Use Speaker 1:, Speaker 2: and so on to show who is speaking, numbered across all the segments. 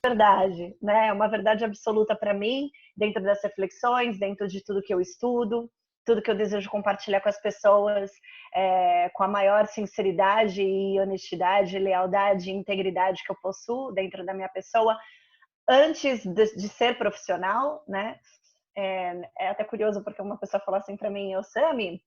Speaker 1: verdade, né? É uma verdade absoluta para mim, dentro das reflexões, dentro de tudo que eu estudo, tudo que eu desejo compartilhar com as pessoas, com a maior sinceridade e honestidade, lealdade e integridade que eu possuo dentro da minha pessoa, antes de ser profissional, né? É até curioso porque uma pessoa falou assim para mim, Sami,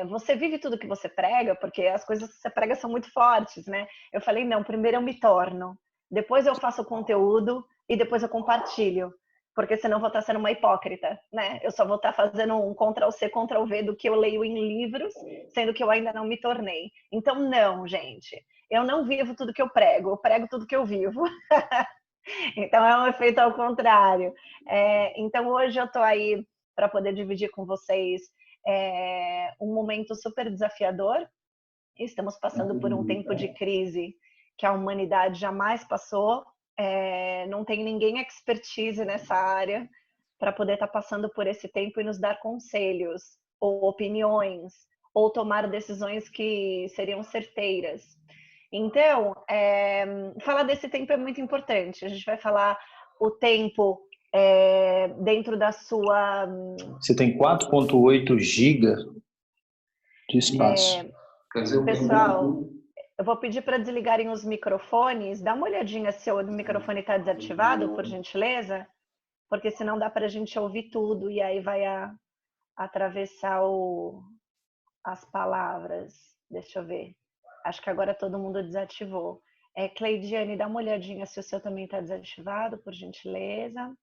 Speaker 1: você vive tudo que você prega, porque as coisas que você prega são muito fortes, né? Eu falei, não, primeiro eu me torno, depois eu faço o conteúdo e depois eu compartilho, porque senão eu vou estar sendo uma hipócrita, né? Eu só vou estar fazendo um Ctrl+C, Ctrl+V do que eu leio em livros, sendo que eu ainda não me tornei. Então, não, gente, eu não vivo tudo que eu prego tudo que eu vivo. Então, é um efeito ao contrário. Então, hoje eu estou aí para poder dividir com vocês um momento super desafiador. Estamos passando por um tempo de crise que a humanidade jamais passou. Não tem ninguém expertise nessa área para poder estar passando por esse tempo e nos dar conselhos ou opiniões ou tomar decisões que seriam certeiras. Então, falar desse tempo é muito importante. A gente vai falar o tempo dentro da sua...
Speaker 2: Você tem 4,8 GB de espaço.
Speaker 1: Pessoal, eu vou pedir para desligarem os microfones. Dá uma olhadinha se o microfone está desativado, por gentileza, porque senão dá para a gente ouvir tudo e aí vai atravessar as palavras. Deixa eu ver. Acho que agora todo mundo desativou. Cleidiane, dá uma olhadinha se o seu também está desativado, por gentileza.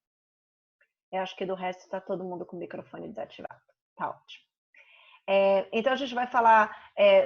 Speaker 1: Eu acho que do resto está todo mundo com o microfone desativado. Tá ótimo. Então a gente vai falar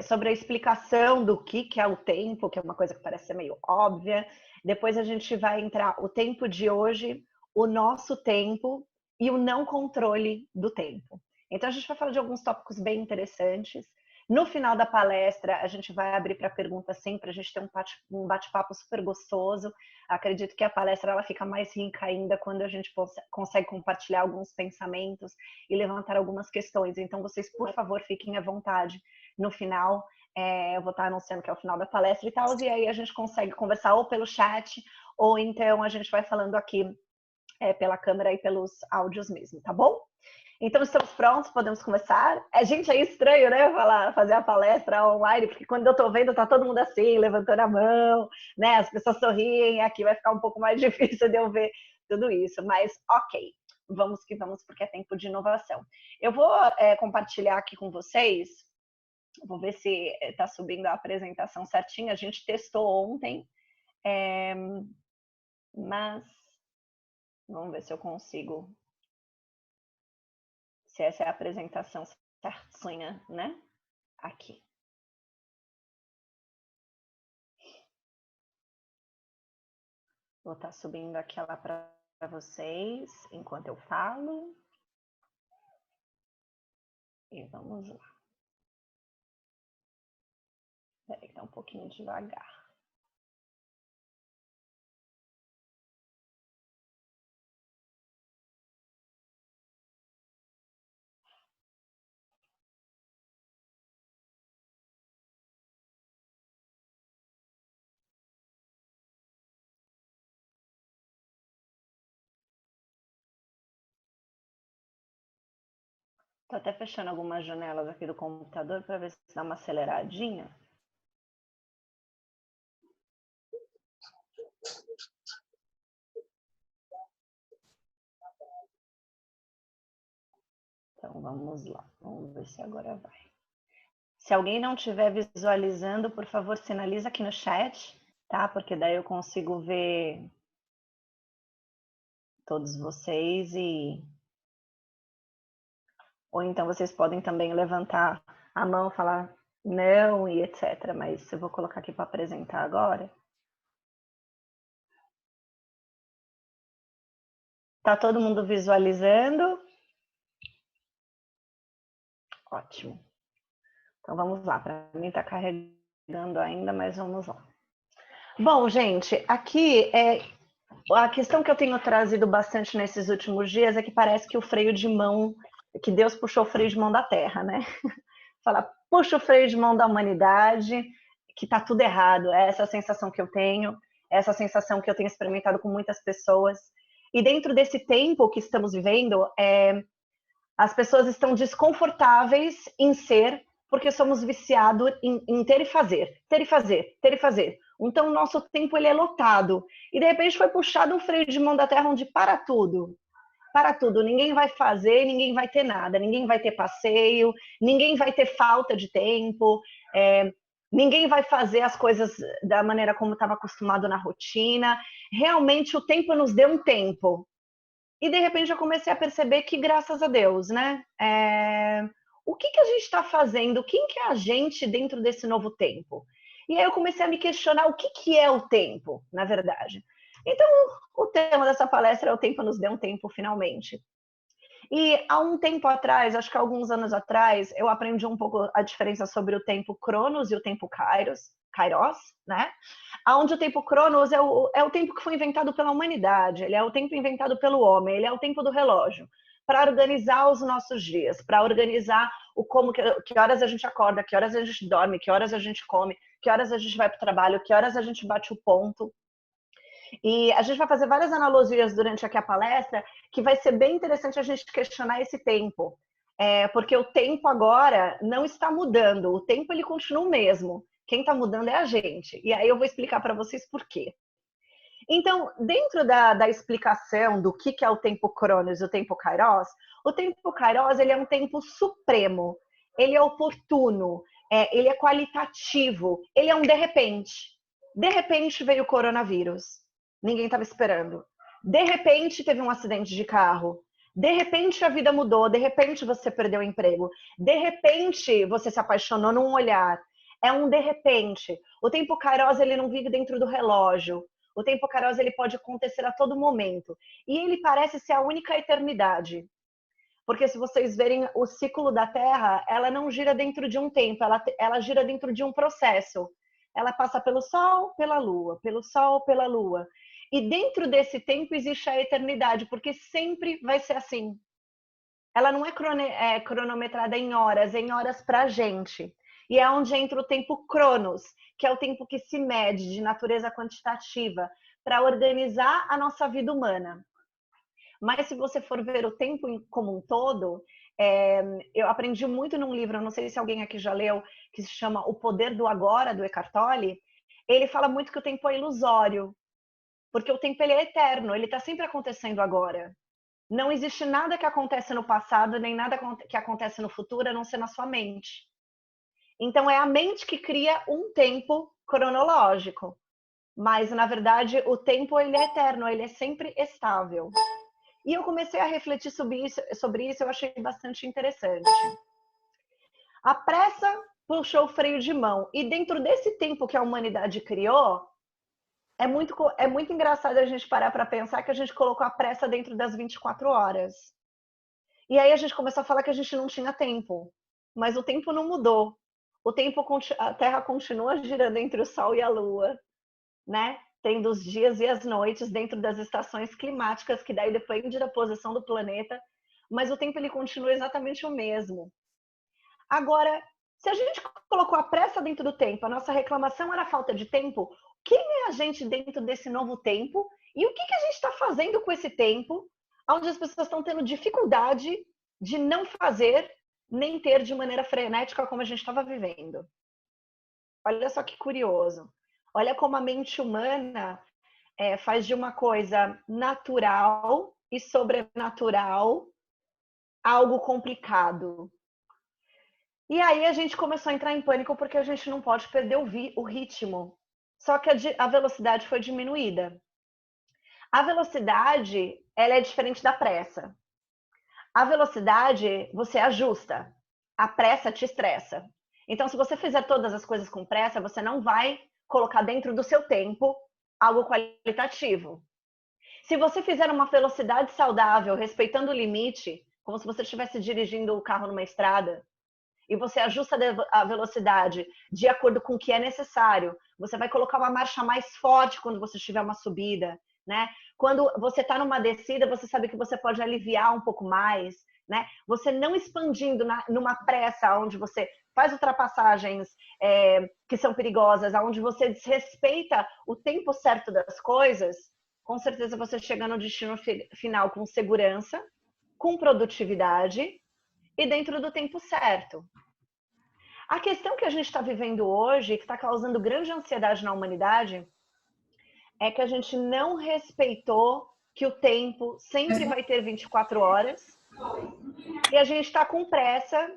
Speaker 1: sobre a explicação do que é o tempo, que é uma coisa que parece ser meio óbvia. Depois a gente vai entrar o tempo de hoje, o nosso tempo e o não controle do tempo. Então a gente vai falar de alguns tópicos bem interessantes. No final da palestra, a gente vai abrir para perguntas sempre, a gente tem um bate-papo super gostoso. Acredito que a palestra ela fica mais rica ainda quando a gente consegue compartilhar alguns pensamentos e levantar algumas questões. Então, vocês, por favor, fiquem à vontade. No final, eu vou estar anunciando que é o final da palestra e tal, e aí a gente consegue conversar ou pelo chat, ou então a gente vai falando aqui pela câmera e pelos áudios mesmo, tá bom? Então, estamos prontos, podemos começar. Gente, é estranho, né, fazer a palestra online, porque quando eu tô vendo, tá todo mundo assim, levantando a mão, né, as pessoas sorriem, aqui vai ficar um pouco mais difícil de eu ver tudo isso, mas ok, vamos que vamos, porque é tempo de inovação. Eu vou compartilhar aqui com vocês, vou ver se tá subindo a apresentação certinha, a gente testou ontem, mas vamos ver se eu consigo... Se essa é a apresentação certinha, né? Aqui. Vou estar subindo aquela para vocês enquanto eu falo. E vamos lá. Peraí, tá um pouquinho devagar. Tô até fechando algumas janelas aqui do computador para ver se dá uma aceleradinha. Então vamos lá, vamos ver se agora vai. Se alguém não estiver visualizando, por favor, sinaliza aqui no chat, tá? Porque daí eu consigo ver todos vocês ou então vocês podem também levantar a mão, falar não e etc. Mas eu vou colocar aqui para apresentar agora. Tá todo mundo visualizando? Ótimo. Então vamos lá. Para mim está carregando ainda, mas vamos lá. Bom, gente, aqui a questão que eu tenho trazido bastante nesses últimos dias é que parece que o freio de mão, que Deus puxou o freio de mão da Terra, né? Fala, puxa o freio de mão da humanidade, que tá tudo errado. É essa a sensação que eu tenho. Essa sensação que eu tenho experimentado com muitas pessoas. E dentro desse tempo que estamos vivendo, as pessoas estão desconfortáveis em ser, porque somos viciados em ter e fazer, ter e fazer, ter e fazer. Então, o nosso tempo ele é lotado. E, de repente, foi puxado um freio de mão da terra onde para tudo. Para tudo. Ninguém vai fazer, ninguém vai ter nada. Ninguém vai ter passeio, ninguém vai ter falta de tempo. Ninguém vai fazer as coisas da maneira como estava acostumado na rotina. Realmente, o tempo nos deu um tempo. E, de repente, eu comecei a perceber que, graças a Deus, né? O que a gente está fazendo? Quem que é a gente dentro desse novo tempo? E aí eu comecei a me questionar o que é o tempo, na verdade. Então, o tema dessa palestra é O Tempo Nos Deu um Tempo, finalmente. E há um tempo atrás, acho que alguns anos atrás, eu aprendi um pouco a diferença sobre o tempo Cronos e o tempo Kairos, né? Onde o tempo Cronos é o tempo que foi inventado pela humanidade, ele é o tempo inventado pelo homem, ele é o tempo do relógio, para organizar os nossos dias, para organizar que horas a gente acorda, que horas a gente dorme, que horas a gente come, que horas a gente vai para o trabalho, que horas a gente bate o ponto. E a gente vai fazer várias analogias durante aqui a palestra, que vai ser bem interessante a gente questionar esse tempo. Porque o tempo agora não está mudando, o tempo ele continua o mesmo. Quem está mudando é a gente. E aí eu vou explicar para vocês por quê. Então, dentro da explicação do que é o tempo Cronos e o tempo Kairos, o tempo Kairos ele é um tempo supremo, ele é oportuno, ele é qualitativo, ele é um de repente. De repente veio o coronavírus. Ninguém estava esperando. De repente teve um acidente de carro. De repente a vida mudou. De repente você perdeu o emprego. De repente você se apaixonou num olhar. É um de repente. O tempo Kairos ele não vive dentro do relógio. O tempo Kairos ele pode acontecer a todo momento. E ele parece ser a única eternidade. Porque se vocês verem o ciclo da Terra, ela não gira dentro de um tempo, ela gira dentro de um processo. Ela passa pelo Sol, pela Lua, pelo Sol, pela Lua. E dentro desse tempo existe a eternidade, porque sempre vai ser assim. Ela não é cronometrada em horas para a gente. E é onde entra o tempo Cronos, que é o tempo que se mede de natureza quantitativa, para organizar a nossa vida humana. Mas se você for ver o tempo como um todo, eu aprendi muito num livro, não sei se alguém aqui já leu, que se chama O Poder do Agora, do Eckhart Tolle. Ele fala muito que o tempo é ilusório, porque o tempo ele é eterno, ele está sempre acontecendo agora. Não existe nada que acontece no passado, nem nada que acontece no futuro, a não ser na sua mente. Então é a mente que cria um tempo cronológico. Mas, na verdade, o tempo ele é eterno, ele é sempre estável. E eu comecei a refletir sobre isso, eu achei bastante interessante. A pressa puxou o freio de mão. E dentro desse tempo que a humanidade criou, é muito engraçado a gente parar para pensar que a gente colocou a pressa dentro das 24 horas. E aí a gente começou a falar que a gente não tinha tempo. Mas o tempo não mudou. A Terra continua girando entre o Sol e a Lua, né? Tendo os dias e as noites dentro das estações climáticas, que daí depende da posição do planeta, mas o tempo ele continua exatamente o mesmo. Agora, se a gente colocou a pressa dentro do tempo, a nossa reclamação era a falta de tempo, quem é a gente dentro desse novo tempo? E o que a gente está fazendo com esse tempo, onde as pessoas estão tendo dificuldade de não fazer, nem ter de maneira frenética como a gente estava vivendo? Olha só que curioso. Olha como a mente humana faz de uma coisa natural e sobrenatural algo complicado. E aí a gente começou a entrar em pânico porque a gente não pode perder o ritmo. Só que a velocidade foi diminuída. A velocidade, ela é diferente da pressa. A velocidade, você ajusta. A pressa te estressa. Então, se você fizer todas as coisas com pressa, você não vai colocar dentro do seu tempo algo qualitativo. Se você fizer uma velocidade saudável, respeitando o limite, como se você estivesse dirigindo o carro numa estrada, e você ajusta a velocidade de acordo com o que é necessário, você vai colocar uma marcha mais forte quando você tiver uma subida, né? Quando você está numa descida, você sabe que você pode aliviar um pouco mais, né? Você não expandindo numa pressa onde você faz ultrapassagens que são perigosas, onde você desrespeita o tempo certo das coisas, com certeza você chega no destino final com segurança, com produtividade e dentro do tempo certo. A questão que a gente está vivendo hoje, que está causando grande ansiedade na humanidade, é que a gente não respeitou que o tempo sempre vai ter 24 horas e a gente está com pressa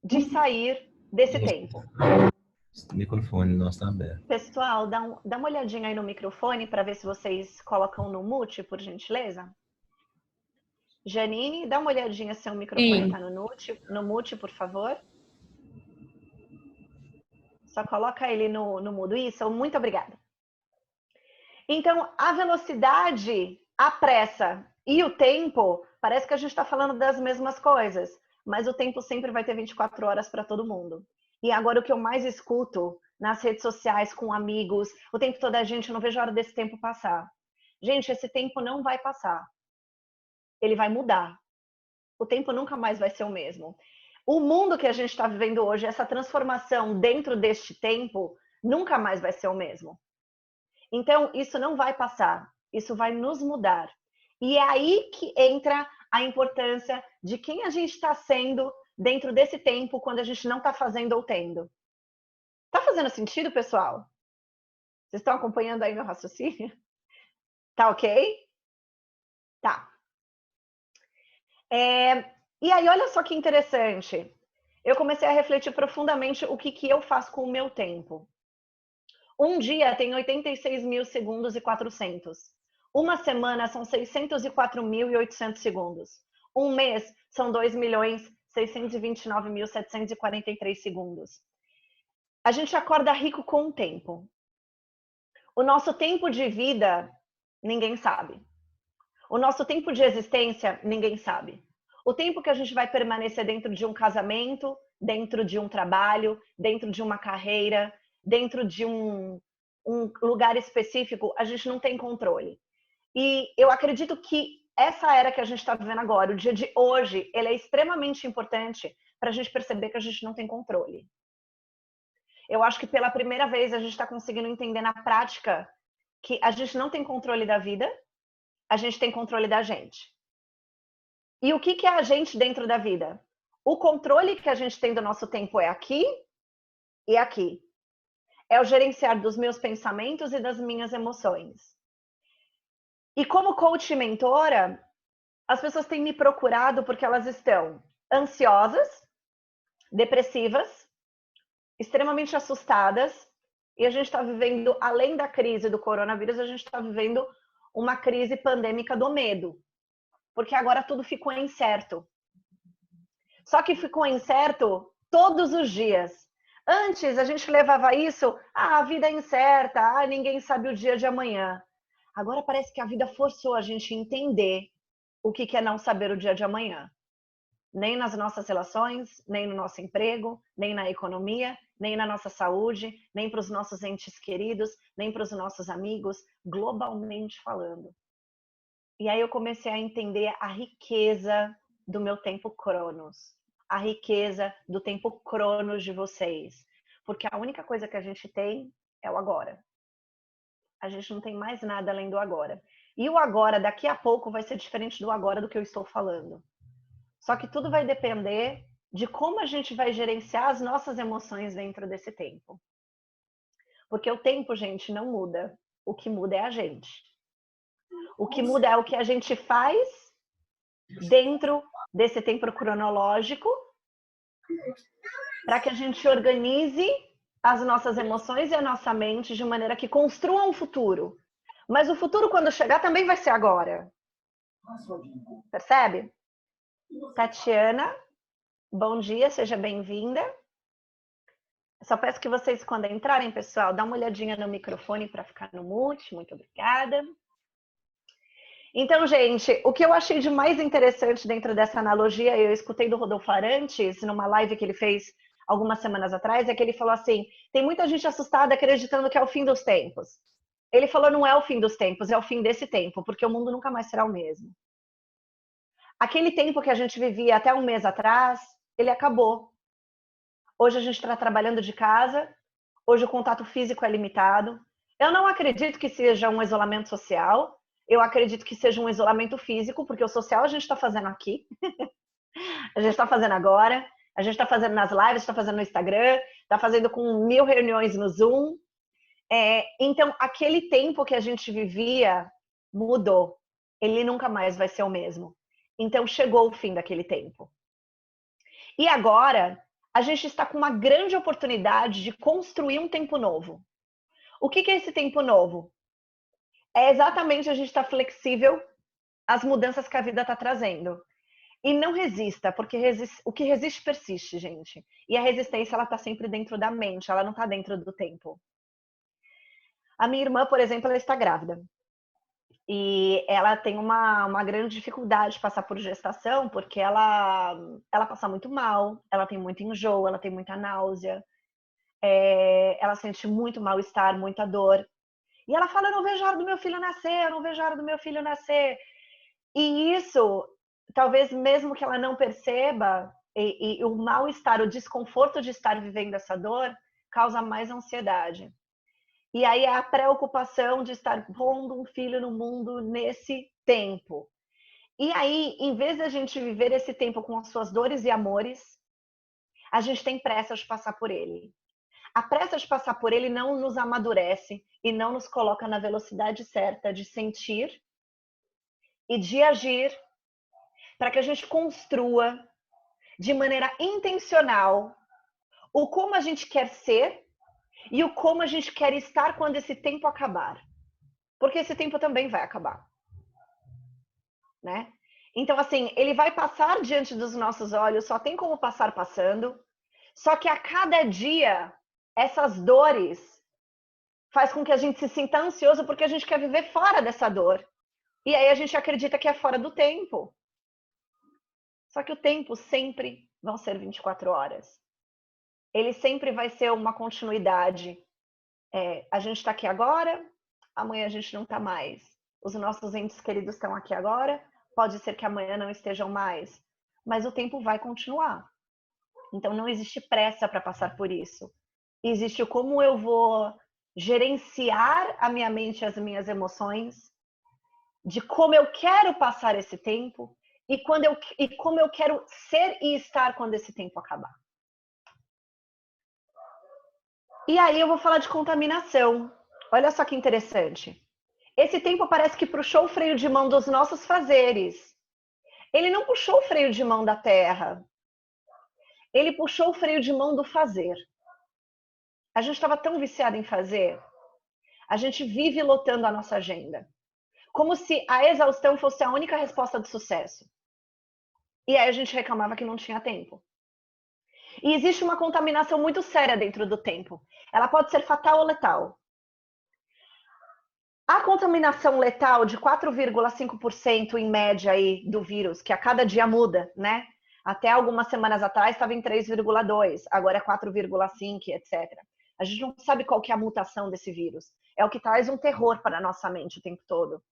Speaker 1: de sair desse tempo.
Speaker 3: O microfone nosso está aberto.
Speaker 1: Pessoal, dá uma olhadinha aí no microfone para ver se vocês colocam no mute, por gentileza. Janine, dá uma olhadinha se o microfone está no mute, por favor. Só coloca ele no mudo. Isso, muito obrigada. Então, a velocidade, a pressa e o tempo, parece que a gente está falando das mesmas coisas, mas o tempo sempre vai ter 24 horas para todo mundo. E agora o que eu mais escuto nas redes sociais, com amigos, o tempo todo a gente, eu não vejo a hora desse tempo passar. Gente, esse tempo não vai passar. Ele vai mudar. O tempo nunca mais vai ser o mesmo. O mundo que a gente está vivendo hoje, essa transformação dentro deste tempo, nunca mais vai ser o mesmo. Então, isso não vai passar, isso vai nos mudar. E é aí que entra a importância de quem a gente está sendo dentro desse tempo, quando a gente não está fazendo ou tendo. Tá fazendo sentido, pessoal? Vocês estão acompanhando aí meu raciocínio? Tá ok? Tá. E aí, olha só que interessante. Eu comecei a refletir profundamente o que eu faço com o meu tempo. Um dia tem 86 mil segundos e 400. Uma semana são 604.800 segundos. Um mês são 2.629.743 segundos. A gente acorda rico com o tempo. O nosso tempo de vida, ninguém sabe. O nosso tempo de existência, ninguém sabe. O tempo que a gente vai permanecer dentro de um casamento, dentro de um trabalho, dentro de uma carreira, dentro de um lugar específico, a gente não tem controle. E eu acredito que essa era que a gente está vivendo agora, o dia de hoje, ele é extremamente importante para a gente perceber que a gente não tem controle. Eu acho que pela primeira vez a gente está conseguindo entender na prática que a gente não tem controle da vida, a gente tem controle da gente. E o que é a gente dentro da vida? O controle que a gente tem do nosso tempo é aqui e aqui. É o gerenciar dos meus pensamentos e das minhas emoções. E como coach e mentora, as pessoas têm me procurado porque elas estão ansiosas, depressivas, extremamente assustadas, e a gente está vivendo, além da crise do coronavírus, a gente está vivendo uma crise pandêmica do medo. Porque agora tudo ficou incerto. Só que ficou incerto todos os dias. Antes a gente levava isso, a vida é incerta, ninguém sabe o dia de amanhã. Agora parece que a vida forçou a gente entender o que é não saber o dia de amanhã. Nem nas nossas relações, nem no nosso emprego, nem na economia, nem na nossa saúde, nem para os nossos entes queridos, nem para os nossos amigos, globalmente falando. E aí eu comecei a entender a riqueza do meu tempo Cronos, a riqueza do tempo Cronos de vocês. Porque a única coisa que a gente tem é o agora. A gente não tem mais nada além do agora. E o agora, daqui a pouco, vai ser diferente do agora do que eu estou falando. Só que tudo vai depender de como a gente vai gerenciar as nossas emoções dentro desse tempo. Porque o tempo, gente, não muda. O que muda é a gente. O que muda é o que a gente faz dentro desse tempo cronológico para que a gente organize as nossas emoções e a nossa mente de maneira que construa um futuro. Mas o futuro, quando chegar, também vai ser agora. Percebe? Tatiana, bom dia, seja bem-vinda. Só peço que vocês, quando entrarem, pessoal, dá uma olhadinha no microfone para ficar no mute. Muito obrigada. Então, gente, o que eu achei de mais interessante dentro dessa analogia, eu escutei do Rodolfo Arantes, numa live que ele fez algumas semanas atrás, é que ele falou assim, tem muita gente assustada acreditando que é o fim dos tempos. Ele falou, não é o fim dos tempos, é o fim desse tempo, porque o mundo nunca mais será o mesmo. Aquele tempo que a gente vivia até um mês atrás, ele acabou. Hoje a gente está trabalhando de casa, hoje o contato físico é limitado. Eu não acredito que seja um isolamento social, eu acredito que seja um isolamento físico, porque o social a gente está fazendo aqui, a gente está fazendo agora, a gente está fazendo nas lives, está fazendo no Instagram, está fazendo com 1000 reuniões no Zoom. Então, aquele tempo que a gente vivia mudou. Ele nunca mais vai ser o mesmo. Então, chegou o fim daquele tempo. E agora, a gente está com uma grande oportunidade de construir um tempo novo. O que é esse tempo novo? É exatamente a gente estar flexível às mudanças que a vida está trazendo. E não resista, porque o que resiste persiste, gente. E a resistência, ela está sempre dentro da mente, ela não está dentro do tempo. A minha irmã, por exemplo, ela está grávida. E ela tem uma grande dificuldade de passar por gestação, porque ela passa muito mal, ela tem muito enjoo, ela tem muita náusea, ela sente muito mal-estar, muita dor. E ela fala, eu não vejo a hora do meu filho nascer, eu não vejo a hora do meu filho nascer. E isso, talvez mesmo que ela não perceba, e o mal-estar, o desconforto de estar vivendo essa dor, causa mais ansiedade. E aí é a preocupação de estar pondo um filho no mundo nesse tempo. E aí, em vez de a gente viver esse tempo com as suas dores e amores, a gente tem pressa de passar por ele. A pressa de passar por ele não nos amadurece e não nos coloca na velocidade certa de sentir e de agir para que a gente construa de maneira intencional o como a gente quer ser e o como a gente quer estar quando esse tempo acabar. Porque esse tempo também vai acabar. Né? Então, assim, ele vai passar diante dos nossos olhos, só tem como passar passando. Só que a cada dia, essas dores faz com que a gente se sinta ansioso porque a gente quer viver fora dessa dor. E aí a gente acredita que é fora do tempo. Só que o tempo sempre vão ser 24 horas. Ele sempre vai ser uma continuidade. A gente está aqui agora, amanhã a gente não está mais. Os nossos entes queridos estão aqui agora, pode ser que amanhã não estejam mais. Mas o tempo vai continuar. Então não existe pressa para passar por isso. Existe como eu vou gerenciar a minha mente e as minhas emoções, de como eu quero passar esse tempo e como eu quero ser e estar quando esse tempo acabar. E aí eu vou falar de contaminação. Olha só que interessante. Esse tempo parece que puxou o freio de mão dos nossos fazeres. Ele não puxou o freio de mão da terra. Ele puxou o freio de mão do fazer. A gente estava tão viciado em fazer. A gente vive lotando a nossa agenda. Como se a exaustão fosse a única resposta do sucesso. E aí a gente reclamava que não tinha tempo. E existe uma contaminação muito séria dentro do tempo. Ela pode ser fatal ou letal. A contaminação letal de 4,5% em média aí do vírus, que a cada dia muda, né? Até algumas semanas atrás estava em 3,2, agora é 4,5, etc. A gente não sabe qual que é a mutação desse vírus. É o que traz um terror para a nossa mente o tempo todo.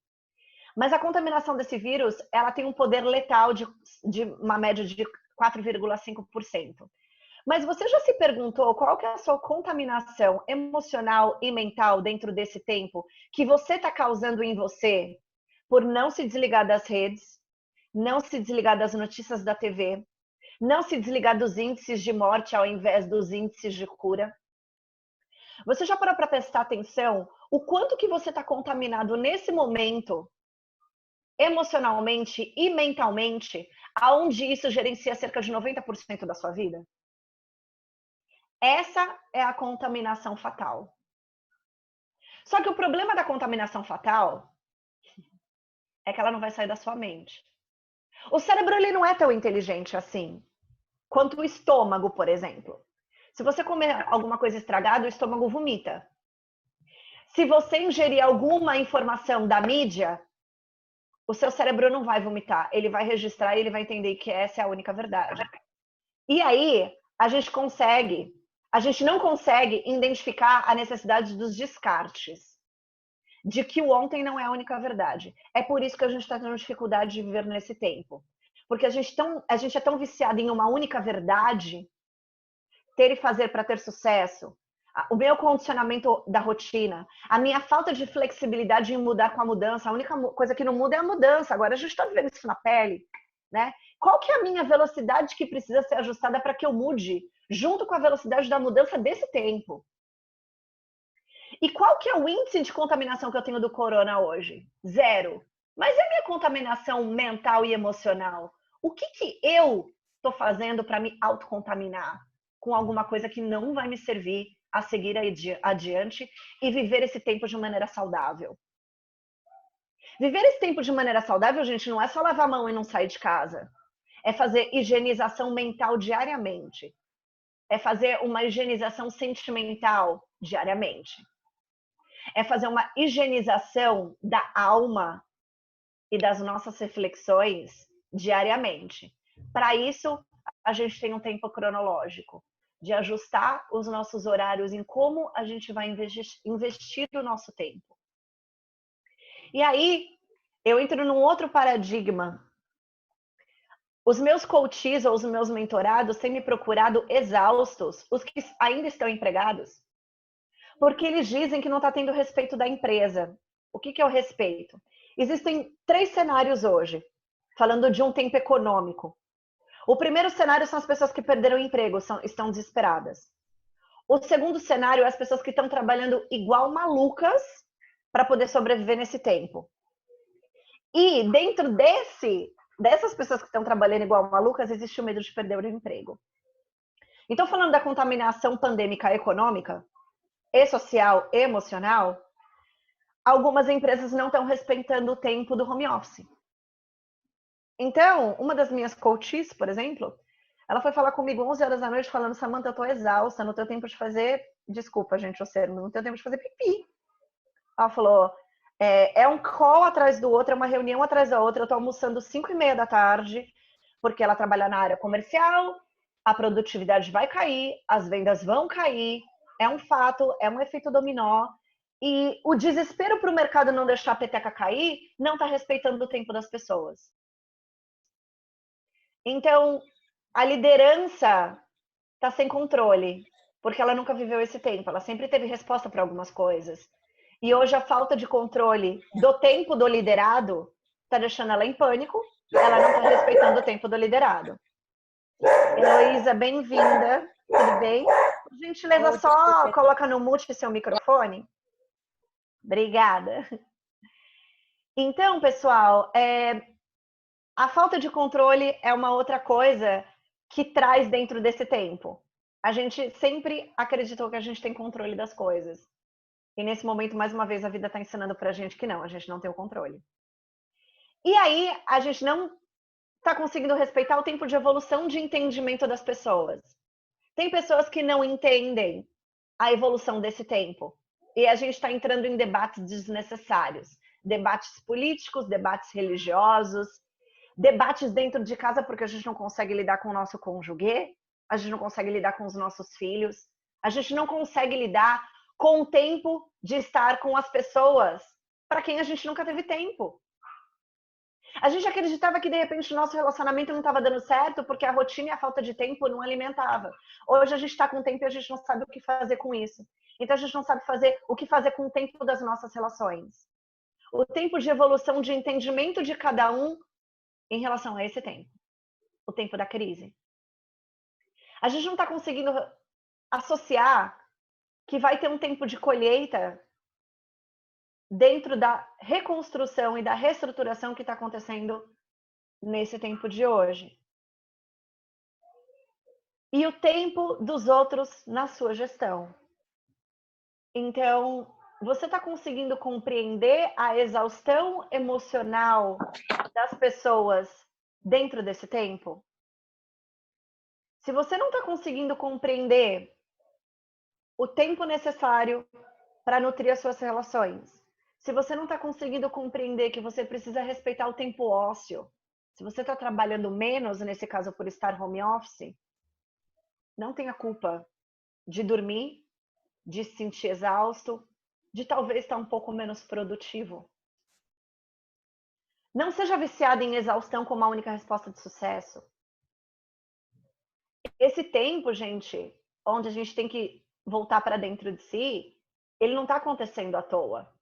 Speaker 1: Mas a contaminação desse vírus, ela tem um poder letal de uma média de 4,5%. Mas você já se perguntou qual que é a sua contaminação emocional e mental dentro desse tempo que você está causando em você por não se desligar das redes, não se desligar das notícias da TV, não se desligar dos índices de morte ao invés dos índices de cura? Você já parou para prestar atenção o quanto que você está contaminado nesse momento, emocionalmente e mentalmente, aonde isso gerencia cerca de 90% da sua vida? Essa é a contaminação fatal. Só que o problema da contaminação fatal é que ela não vai sair da sua mente. O cérebro ele não é tão inteligente assim quanto o estômago, por exemplo. Se você comer alguma coisa estragada, o estômago vomita. Se você ingerir alguma informação da mídia, o seu cérebro não vai vomitar. Ele vai registrar e ele vai entender que essa é a única verdade. E aí, a gente não consegue identificar a necessidade dos descartes, de que o ontem não é a única verdade. É por isso que a gente está tendo dificuldade de viver nesse tempo. Porque a gente é tão viciado em uma única verdade, ter e fazer para ter sucesso, o meu condicionamento da rotina, a minha falta de flexibilidade em mudar com a mudança, a única coisa que não muda é a mudança. Agora a gente está vivendo isso na pele, né? Qual que é a minha velocidade que precisa ser ajustada para que eu mude junto com a velocidade da mudança desse tempo? E qual que é o índice de contaminação que eu tenho do corona hoje? 0. Mas é a minha contaminação mental e emocional? O que eu estou fazendo para me autocontaminar com alguma coisa que não vai me servir a seguir adiante e viver esse tempo de maneira saudável? Viver esse tempo de maneira saudável, gente, não é só lavar a mão e não sair de casa. É fazer higienização mental diariamente. É fazer uma higienização sentimental diariamente. É fazer uma higienização da alma e das nossas reflexões diariamente. Para isso, a gente tem um tempo cronológico de ajustar os nossos horários em como a gente vai investir o nosso tempo. E aí, eu entro num outro paradigma. Os meus coaches ou os meus mentorados têm me procurado exaustos, os que ainda estão empregados, porque eles dizem que não está tendo respeito da empresa. O que é o respeito? Existem 3 cenários hoje, falando de um tempo econômico. O primeiro cenário são as pessoas que perderam o emprego, estão desesperadas. O segundo cenário é as pessoas que estão trabalhando igual malucas para poder sobreviver nesse tempo. E dentro dessas pessoas que estão trabalhando igual malucas, existe o medo de perder o emprego. Então, falando da contaminação pandêmica econômica, e social, e emocional, algumas empresas não estão respeitando o tempo do home office. Então, uma das minhas coaches, por exemplo, ela foi falar comigo 11 horas da noite falando: Samantha, eu tô exausta, não tenho tempo de fazer, desculpa, gente, não tenho tempo de fazer pipi. Ela falou: é um call atrás do outro, é uma reunião atrás da outra, eu tô almoçando 5:30 da tarde, porque ela trabalha na área comercial, a produtividade vai cair, as vendas vão cair, é um fato, é um efeito dominó, e o desespero para o mercado não deixar a peteca cair não está respeitando o tempo das pessoas. Então, a liderança está sem controle, porque ela nunca viveu esse tempo, ela sempre teve resposta para algumas coisas. E hoje a falta de controle do tempo do liderado está deixando ela em pânico, ela não está respeitando o tempo do liderado. Heloísa, bem-vinda, tudo bem? Por gentileza, só coloca no mute seu microfone. Obrigada. Então, pessoal, a falta de controle é uma outra coisa que traz dentro desse tempo. A gente sempre acreditou que a gente tem controle das coisas. E nesse momento, mais uma vez, a vida está ensinando pra gente que não, a gente não tem o controle. E aí, a gente não está conseguindo respeitar o tempo de evolução de entendimento das pessoas. Tem pessoas que não entendem a evolução desse tempo. E a gente está entrando em debates desnecessários. Debates políticos, debates religiosos, debates dentro de casa porque a gente não consegue lidar com o nosso cônjuge, a gente não consegue lidar com os nossos filhos, a gente não consegue lidar com o tempo de estar com as pessoas para quem a gente nunca teve tempo. A gente acreditava que de repente o nosso relacionamento não estava dando certo porque a rotina e a falta de tempo não alimentava. Hoje a gente está com tempo e a gente não sabe o que fazer com isso. Então a gente não sabe o que fazer com o tempo das nossas relações. O tempo de evolução, de entendimento de cada um em relação a esse tempo. O tempo da crise. A gente não está conseguindo associar que vai ter um tempo de colheita dentro da reconstrução e da reestruturação que está acontecendo nesse tempo de hoje. E o tempo dos outros na sua gestão. Então, você está conseguindo compreender a exaustão emocional das pessoas dentro desse tempo? Se você não está conseguindo compreender o tempo necessário para nutrir as suas relações, se você não está conseguindo compreender que você precisa respeitar o tempo ósseo, se você está trabalhando menos, nesse caso por estar home office, não tenha culpa de dormir, de se sentir exausto, de talvez estar um pouco menos produtivo. Não seja viciado em exaustão como a única resposta de sucesso. Esse tempo, gente, onde a gente tem que voltar para dentro de si, ele não está acontecendo à toa.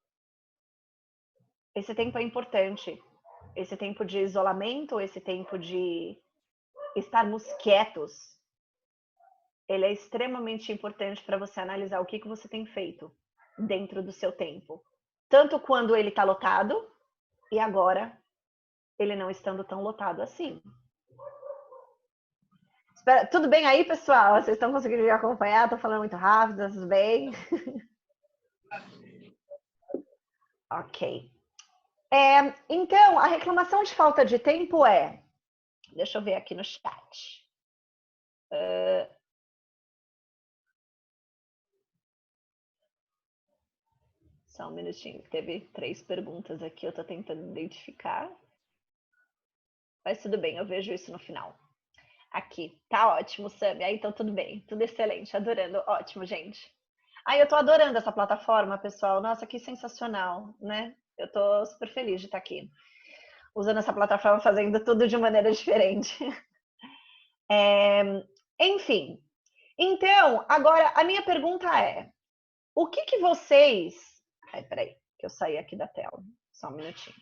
Speaker 1: Esse tempo é importante. Esse tempo de isolamento, esse tempo de estarmos quietos, ele é extremamente importante para você analisar o que você tem feito dentro do seu tempo. Tanto quando ele está lotado e agora ele não estando tão lotado assim. Tudo bem aí, pessoal? Vocês estão conseguindo me acompanhar? Estou falando muito rápido, tudo bem? Ok. Então, a reclamação de falta de tempo é... Deixa eu ver aqui no chat. Só um minutinho, teve 3 perguntas aqui, eu estou tentando identificar. Mas tudo bem, eu vejo isso no final. Aqui, tá ótimo, Sami. Aí, então tudo bem, tudo excelente, adorando. Ótimo, gente. Eu tô adorando essa plataforma, pessoal. Nossa, que sensacional, né? Eu tô super feliz de estar aqui, usando essa plataforma, fazendo tudo de maneira diferente. Enfim, então, agora a minha pergunta é, o que vocês... peraí, que eu saí aqui da tela, só um minutinho.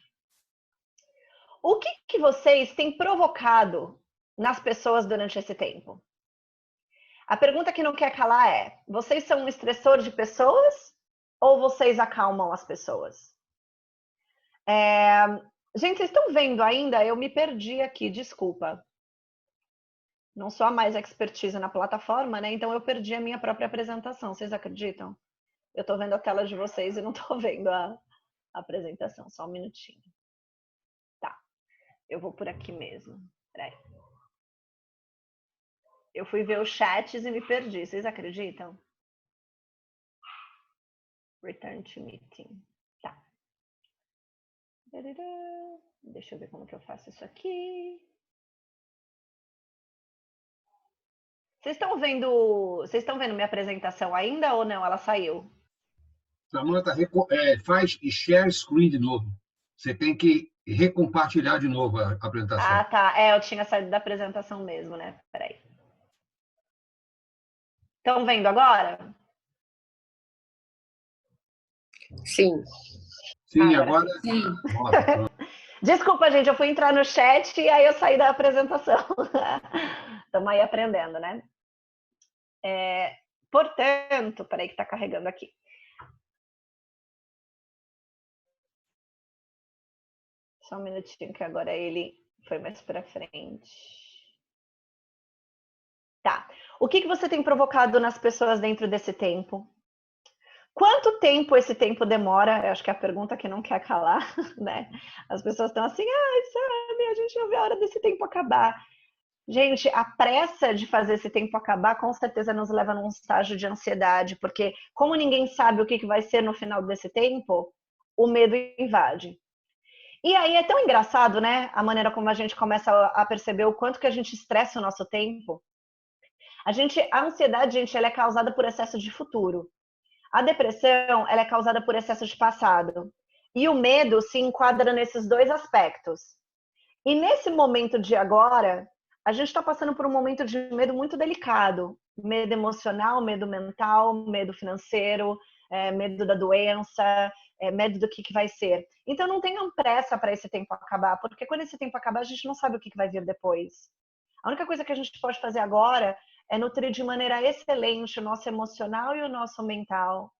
Speaker 1: O que vocês têm provocado nas pessoas durante esse tempo? A pergunta que não quer calar é, vocês são um estressor de pessoas ou vocês acalmam as pessoas? Gente, vocês estão vendo ainda? Eu me perdi aqui, desculpa. Não sou a mais expertise na plataforma, né? Então eu perdi a minha própria apresentação, vocês acreditam? Eu estou vendo a tela de vocês e não estou vendo a apresentação, só um minutinho. Tá, eu vou por aqui mesmo, peraí. Eu fui ver os chats e me perdi, vocês acreditam? Return to meeting. Tá. Deixa eu ver como que eu faço isso aqui. Vocês estão vendo minha apresentação ainda ou não? Ela saiu?
Speaker 4: Samanta, faz share screen de novo. Você tem que recompartilhar de novo a apresentação.
Speaker 1: Ah, tá. Eu tinha saído da apresentação mesmo, né? Peraí. Estão vendo agora?
Speaker 5: Sim.
Speaker 4: Sim, agora
Speaker 5: sim.
Speaker 1: Desculpa, gente, eu fui entrar no chat e aí eu saí da apresentação. Estamos aí aprendendo, né? Portanto, peraí que está carregando aqui. Só um minutinho que agora ele foi mais para frente. Tá. O que você tem provocado nas pessoas dentro desse tempo? Quanto tempo esse tempo demora? Eu acho que é a pergunta que não quer calar, né? As pessoas estão assim, sabe, a gente não vê a hora desse tempo acabar. Gente, a pressa de fazer esse tempo acabar com certeza nos leva num estágio de ansiedade, porque como ninguém sabe o que vai ser no final desse tempo, o medo invade. E aí é tão engraçado, né? A maneira como a gente começa a perceber o quanto que a gente estressa o nosso tempo. A ansiedade, gente, ela é causada por excesso de futuro. A depressão, ela é causada por excesso de passado. E o medo se enquadra nesses 2 aspectos. E nesse momento de agora, a gente está passando por um momento de medo muito delicado. Medo emocional, medo mental, medo financeiro, medo da doença, medo do que vai ser. Então não tenham pressa para esse tempo acabar, porque quando esse tempo acabar, a gente não sabe o que vai vir depois. A única coisa que a gente pode fazer agora é nutrir de maneira excelente o nosso emocional e o nosso mental.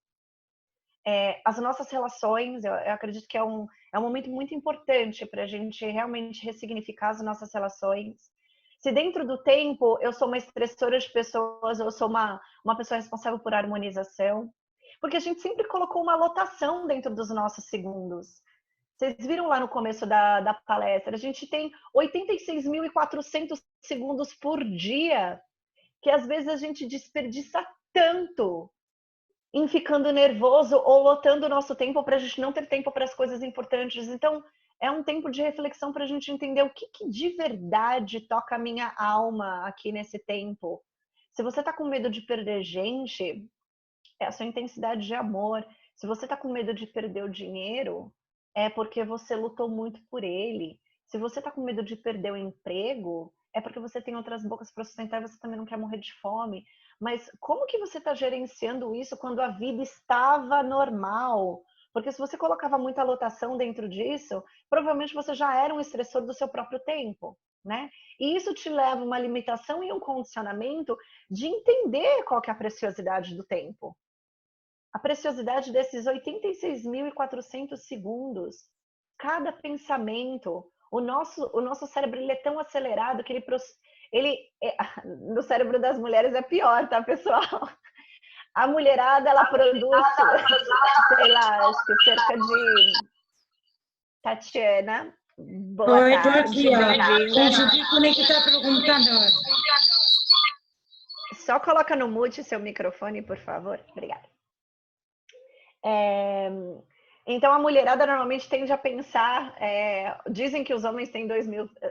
Speaker 1: As nossas relações, eu acredito que é um momento muito importante para a gente realmente ressignificar as nossas relações. Se dentro do tempo eu sou uma estressora de pessoas, eu sou uma pessoa responsável por harmonização, porque a gente sempre colocou uma lotação dentro dos nossos segundos. Vocês viram lá no começo da palestra, a gente tem 86.400 segundos por dia, que às vezes a gente desperdiça tanto em ficando nervoso ou lotando o nosso tempo para a gente não ter tempo para as coisas importantes. Então, é um tempo de reflexão para a gente entender o que de verdade toca a minha alma aqui nesse tempo. Se você está com medo de perder gente, é a sua intensidade de amor. Se você está com medo de perder o dinheiro, é porque você lutou muito por ele. Se você está com medo de perder o emprego, é porque você tem outras bocas para sustentar e você também não quer morrer de fome. Mas como que você está gerenciando isso quando a vida estava normal? Porque se você colocava muita lotação dentro disso, provavelmente você já era um estressor do seu próprio tempo, né? E isso te leva a uma limitação e um condicionamento de entender qual que é a preciosidade do tempo. A preciosidade desses 86.400 segundos. Cada pensamento. O nosso cérebro ele é tão acelerado que no cérebro das mulheres é pior, tá, pessoal? A mulherada, ela produz, sei lá, acho que cerca de... Tatiana, boa
Speaker 6: Oi, tô
Speaker 1: tarde.
Speaker 6: aqui, ó. Consegui conectar pelo computador.
Speaker 1: Só coloca no mute seu microfone, por favor. Obrigada. Então, a mulherada normalmente tende a pensar... dizem que os homens têm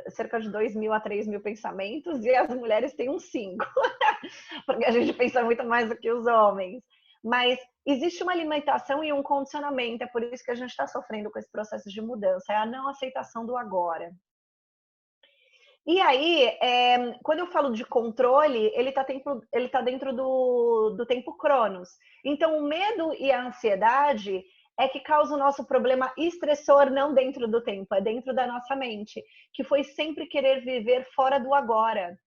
Speaker 1: cerca de 2.000 a 3.000 pensamentos e as mulheres têm uns 5. Porque a gente pensa muito mais do que os homens. Mas existe uma limitação e um condicionamento. É por isso que a gente está sofrendo com esse processo de mudança. É a não aceitação do agora. E aí, quando eu falo de controle, ele tá dentro do tempo Cronos. Então, o medo e a ansiedade é que causa o nosso problema estressor não dentro do tempo, é dentro da nossa mente, que foi sempre querer viver fora do agora.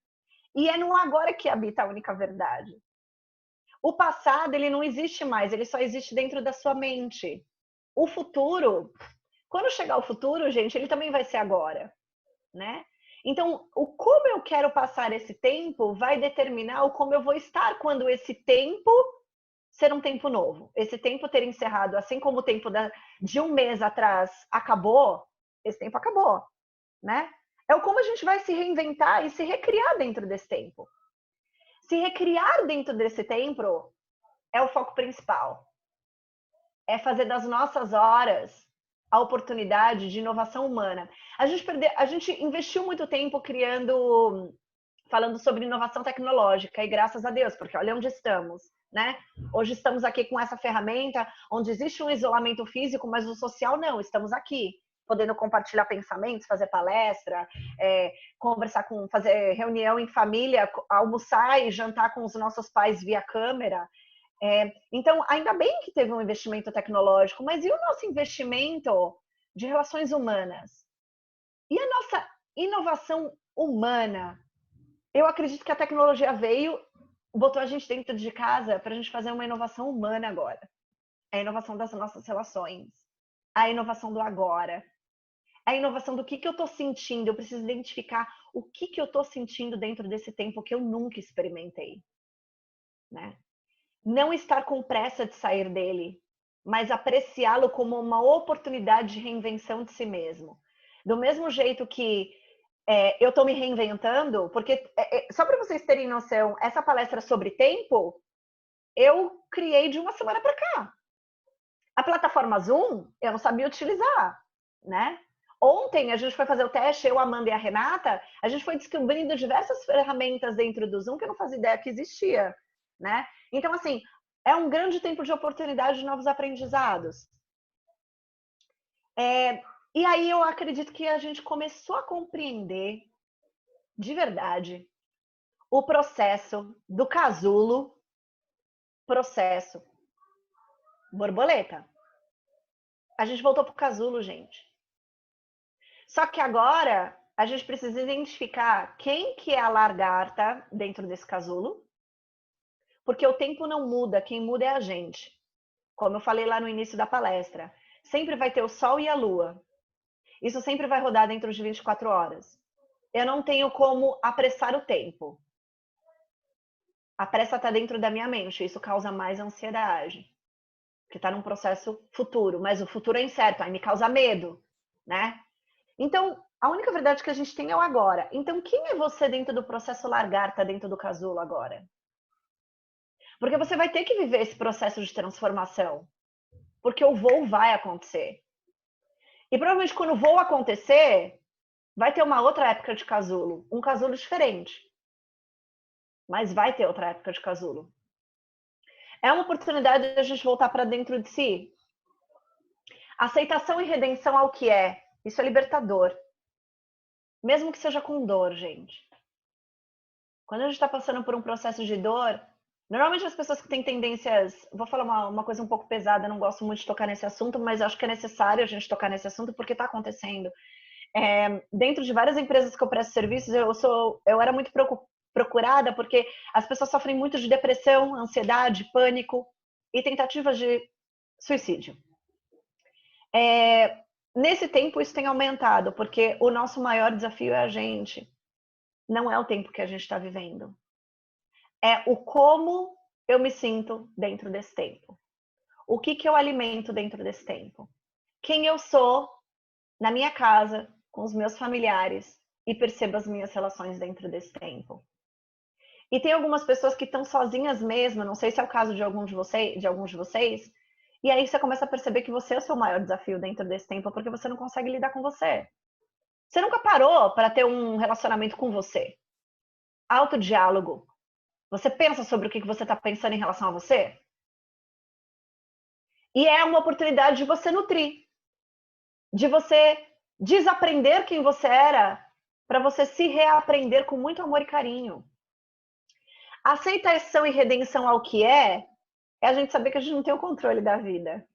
Speaker 1: E é no agora que habita a única verdade. O passado, ele não existe mais, ele só existe dentro da sua mente. O futuro, quando chegar o futuro, gente, ele também vai ser agora, né? Então, o como eu quero passar esse tempo vai determinar o como eu vou estar quando esse tempo ser um tempo novo. Esse tempo ter encerrado, assim como o tempo de um mês atrás acabou, esse tempo acabou, né? É o como a gente vai se reinventar e se recriar dentro desse tempo. Se recriar dentro desse tempo é o foco principal. É fazer das nossas horas a oportunidade de inovação humana. A gente investiu muito tempo falando sobre inovação tecnológica, e graças a Deus, porque olha onde estamos, né? Hoje estamos aqui com essa ferramenta, onde existe um isolamento físico, mas o social não, estamos aqui, podendo compartilhar pensamentos, fazer palestra, fazer reunião em família, almoçar e jantar com os nossos pais via câmera. Então, ainda bem que teve um investimento tecnológico, mas e o nosso investimento de relações humanas? E a nossa inovação humana? Eu acredito que a tecnologia veio, botou a gente dentro de casa para a gente fazer uma inovação humana agora. A inovação das nossas relações, a inovação do agora, a inovação do que eu estou sentindo. Eu preciso identificar o que eu estou sentindo dentro desse tempo que eu nunca experimentei, né? Não estar com pressa de sair dele, mas apreciá-lo como uma oportunidade de reinvenção de si mesmo. Do mesmo jeito que eu estou me reinventando, porque, só para vocês terem noção, essa palestra sobre tempo, eu criei de uma semana para cá. A plataforma Zoom, eu não sabia utilizar, né? Ontem a gente foi fazer o teste, eu, a Amanda e a Renata, a gente foi descobrindo diversas ferramentas dentro do Zoom que eu não fazia ideia que existia, né? Então, assim, é um grande tempo de oportunidade de novos aprendizados. E aí eu acredito que a gente começou a compreender, de verdade, o processo do casulo, processo borboleta. A gente voltou pro casulo, gente. Só que agora a gente precisa identificar quem que é a lagarta dentro desse casulo, porque o tempo não muda, quem muda é a gente. Como eu falei lá no início da palestra, sempre vai ter o Sol e a Lua. Isso sempre vai rodar dentro de 24 horas. Eu não tenho como apressar o tempo. A pressa está dentro da minha mente, isso causa mais ansiedade, porque está num processo futuro, mas o futuro é incerto, aí me causa medo, né? Então, a única verdade que a gente tem é o agora. Então, quem é você dentro do processo lagarta, dentro do casulo agora? Porque você vai ter que viver esse processo de transformação, porque o voo vai acontecer. E provavelmente quando o voo acontecer, vai ter uma outra época de casulo, um casulo diferente. Mas vai ter outra época de casulo. É uma oportunidade de a gente voltar para dentro de si. Aceitação e redenção ao que é. Isso é libertador. Mesmo que seja com dor, gente. Quando a gente está passando por um processo de dor, normalmente as pessoas que têm tendências... Vou falar uma coisa um pouco pesada, não gosto muito de tocar nesse assunto, mas acho que é necessário a gente tocar nesse assunto porque está acontecendo. Dentro de várias empresas que eu presto serviços, eu era muito procurada porque as pessoas sofrem muito de depressão, ansiedade, pânico e tentativas de suicídio. Nesse tempo isso tem aumentado, porque o nosso maior desafio é a gente. Não é o tempo que a gente está vivendo. É o como eu me sinto dentro desse tempo. O que eu alimento dentro desse tempo. Quem eu sou na minha casa, com os meus familiares, e percebo as minhas relações dentro desse tempo. E tem algumas pessoas que estão sozinhas mesmo, não sei se é o caso de alguns de vocês, e aí você começa a perceber que você é o seu maior desafio dentro desse tempo, porque você não consegue lidar com você. Você nunca parou para ter um relacionamento com você. Autodiálogo. Você pensa sobre o que você está pensando em relação a você? E é uma oportunidade de você nutrir. De você desaprender quem você era, para você se reaprender com muito amor e carinho. Aceitação e redenção ao que é a gente saber que a gente não tem o controle da vida.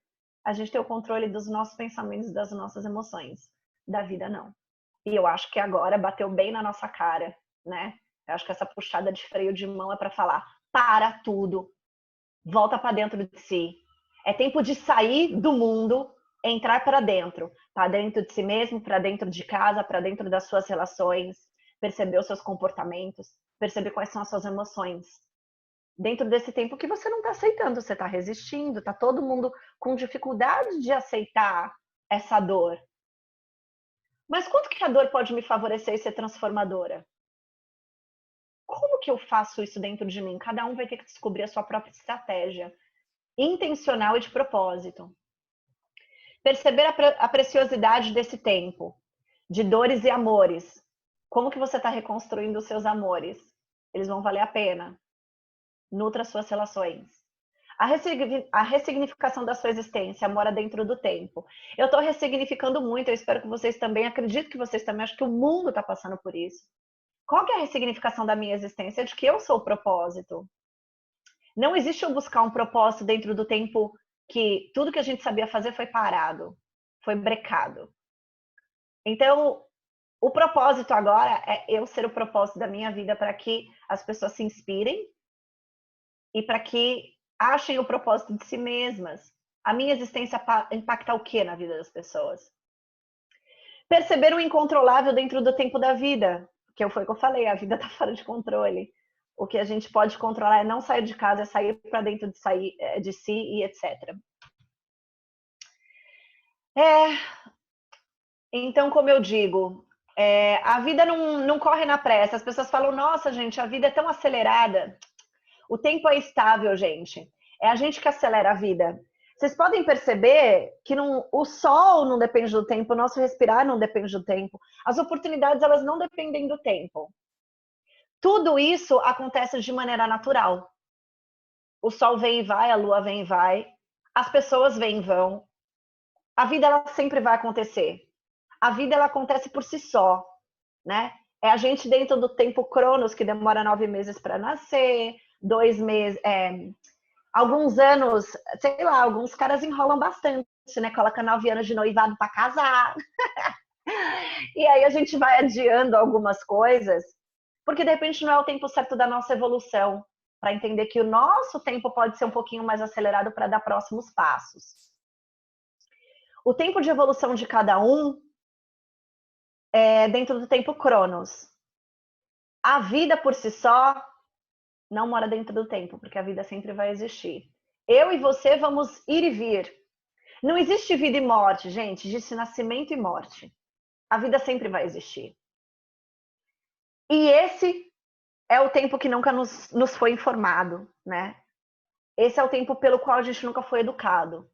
Speaker 1: A gente tem o controle dos nossos pensamentos, das nossas emoções. Da vida, não. E eu acho que agora bateu bem na nossa cara, né? Eu acho que essa puxada de freio de mão é para falar, para tudo, volta para dentro de si. É tempo de sair do mundo, entrar para dentro de si mesmo, para dentro de casa, para dentro das suas relações, perceber os seus comportamentos, perceber quais são as suas emoções. Dentro desse tempo que você não está aceitando, você está resistindo, está todo mundo com dificuldade de aceitar essa dor. Mas quanto que a dor pode me favorecer e ser transformadora? Como que eu faço isso dentro de mim? Cada um vai ter que descobrir a sua própria estratégia intencional e de propósito. Perceber a preciosidade desse tempo, de dores e amores. Como que você está reconstruindo os seus amores? Eles vão valer a pena. Nutra suas relações. A ressignificação da sua existência mora dentro do tempo. Eu estou ressignificando muito, eu espero que vocês também, acredito que vocês também, acho que o mundo está passando por isso. Qual que é a ressignificação da minha existência? De que eu sou o propósito. Não existe eu buscar um propósito dentro do tempo que tudo que a gente sabia fazer foi parado, foi brecado. Então, o propósito agora é eu ser o propósito da minha vida para que as pessoas se inspirem e para que achem o propósito de si mesmas. A minha existência impacta o que na vida das pessoas? Perceber o incontrolável dentro do tempo da vida, que foi o que eu falei, a vida está fora de controle. O que a gente pode controlar é não sair de casa, é sair para dentro de si e etc. Então, como eu digo, a vida não corre na pressa. As pessoas falam, nossa, gente, a vida é tão acelerada. O tempo é estável, gente. É a gente que acelera a vida. Vocês podem perceber que o sol não depende do tempo, o nosso respirar não depende do tempo. As oportunidades, elas não dependem do tempo. Tudo isso acontece de maneira natural. O sol vem e vai, a lua vem e vai, as pessoas vêm e vão. A vida, ela sempre vai acontecer. A vida, ela acontece por si só, né? É a gente dentro do tempo Cronos, que demora 9 meses para nascer, 2 meses, alguns anos, sei lá, alguns caras enrolam bastante, né? Coloca 9 anos de noivado para casar. E aí a gente vai adiando algumas coisas, porque de repente não é o tempo certo da nossa evolução, para entender que o nosso tempo pode ser um pouquinho mais acelerado para dar próximos passos. O tempo de evolução de cada um é dentro do tempo Cronos. A vida por si só não mora dentro do tempo, porque a vida sempre vai existir. Eu e você vamos ir e vir. Não existe vida e morte, gente, existe nascimento e morte. A vida sempre vai existir. E esse é o tempo que nunca nos foi informado, né? Esse é o tempo pelo qual a gente nunca foi educado.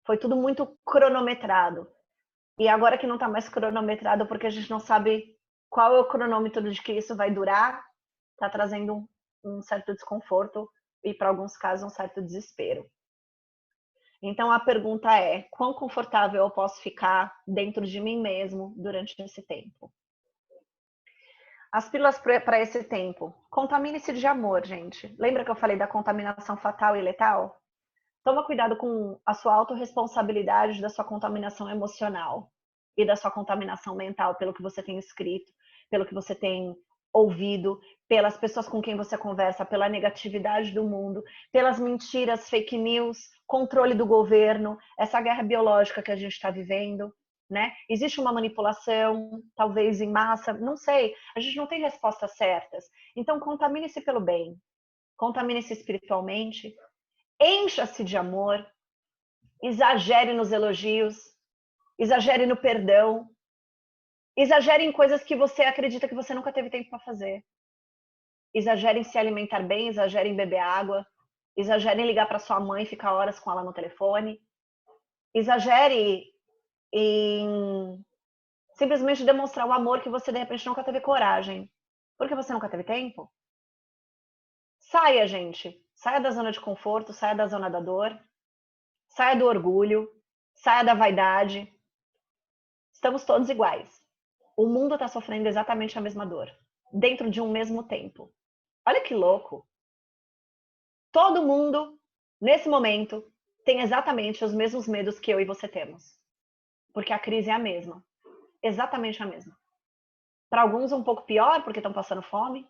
Speaker 1: Foi tudo muito cronometrado. E agora que não está mais cronometrado, porque a gente não sabe qual é o cronômetro de que isso vai durar, está trazendo um certo desconforto e, para alguns casos, um certo desespero. Então, a pergunta é, quão confortável eu posso ficar dentro de mim mesmo durante esse tempo? As pílulas para esse tempo. Contamine-se de amor, gente. Lembra que eu falei da contaminação fatal e letal? Toma cuidado com a sua autorresponsabilidade da sua contaminação emocional e da sua contaminação mental, pelo que você tem escrito, pelo que você tem ouvido, pelas pessoas com quem você conversa, pela negatividade do mundo, pelas mentiras, fake news, controle do governo, essa guerra biológica que a gente está vivendo, né? Existe uma manipulação, talvez em massa, não sei. A gente não tem respostas certas. Então, contamine-se pelo bem, contamine-se espiritualmente, encha-se de amor, exagere nos elogios, exagere no perdão, exagere em coisas que você acredita que você nunca teve tempo para fazer. Exagere em se alimentar bem, exagere em beber água, exagere em ligar para sua mãe e ficar horas com ela no telefone. Exagere em simplesmente demonstrar o amor que você de repente nunca teve coragem. Porque você nunca teve tempo? Saia, gente. Saia da zona de conforto, saia da zona da dor, saia do orgulho, saia da vaidade. Estamos todos iguais. O mundo está sofrendo exatamente a mesma dor, dentro de um mesmo tempo. Olha que louco. Todo mundo, nesse momento, tem exatamente os mesmos medos que eu e você temos. Porque a crise é a mesma. Exatamente a mesma. Para alguns um pouco pior, porque estão passando fome.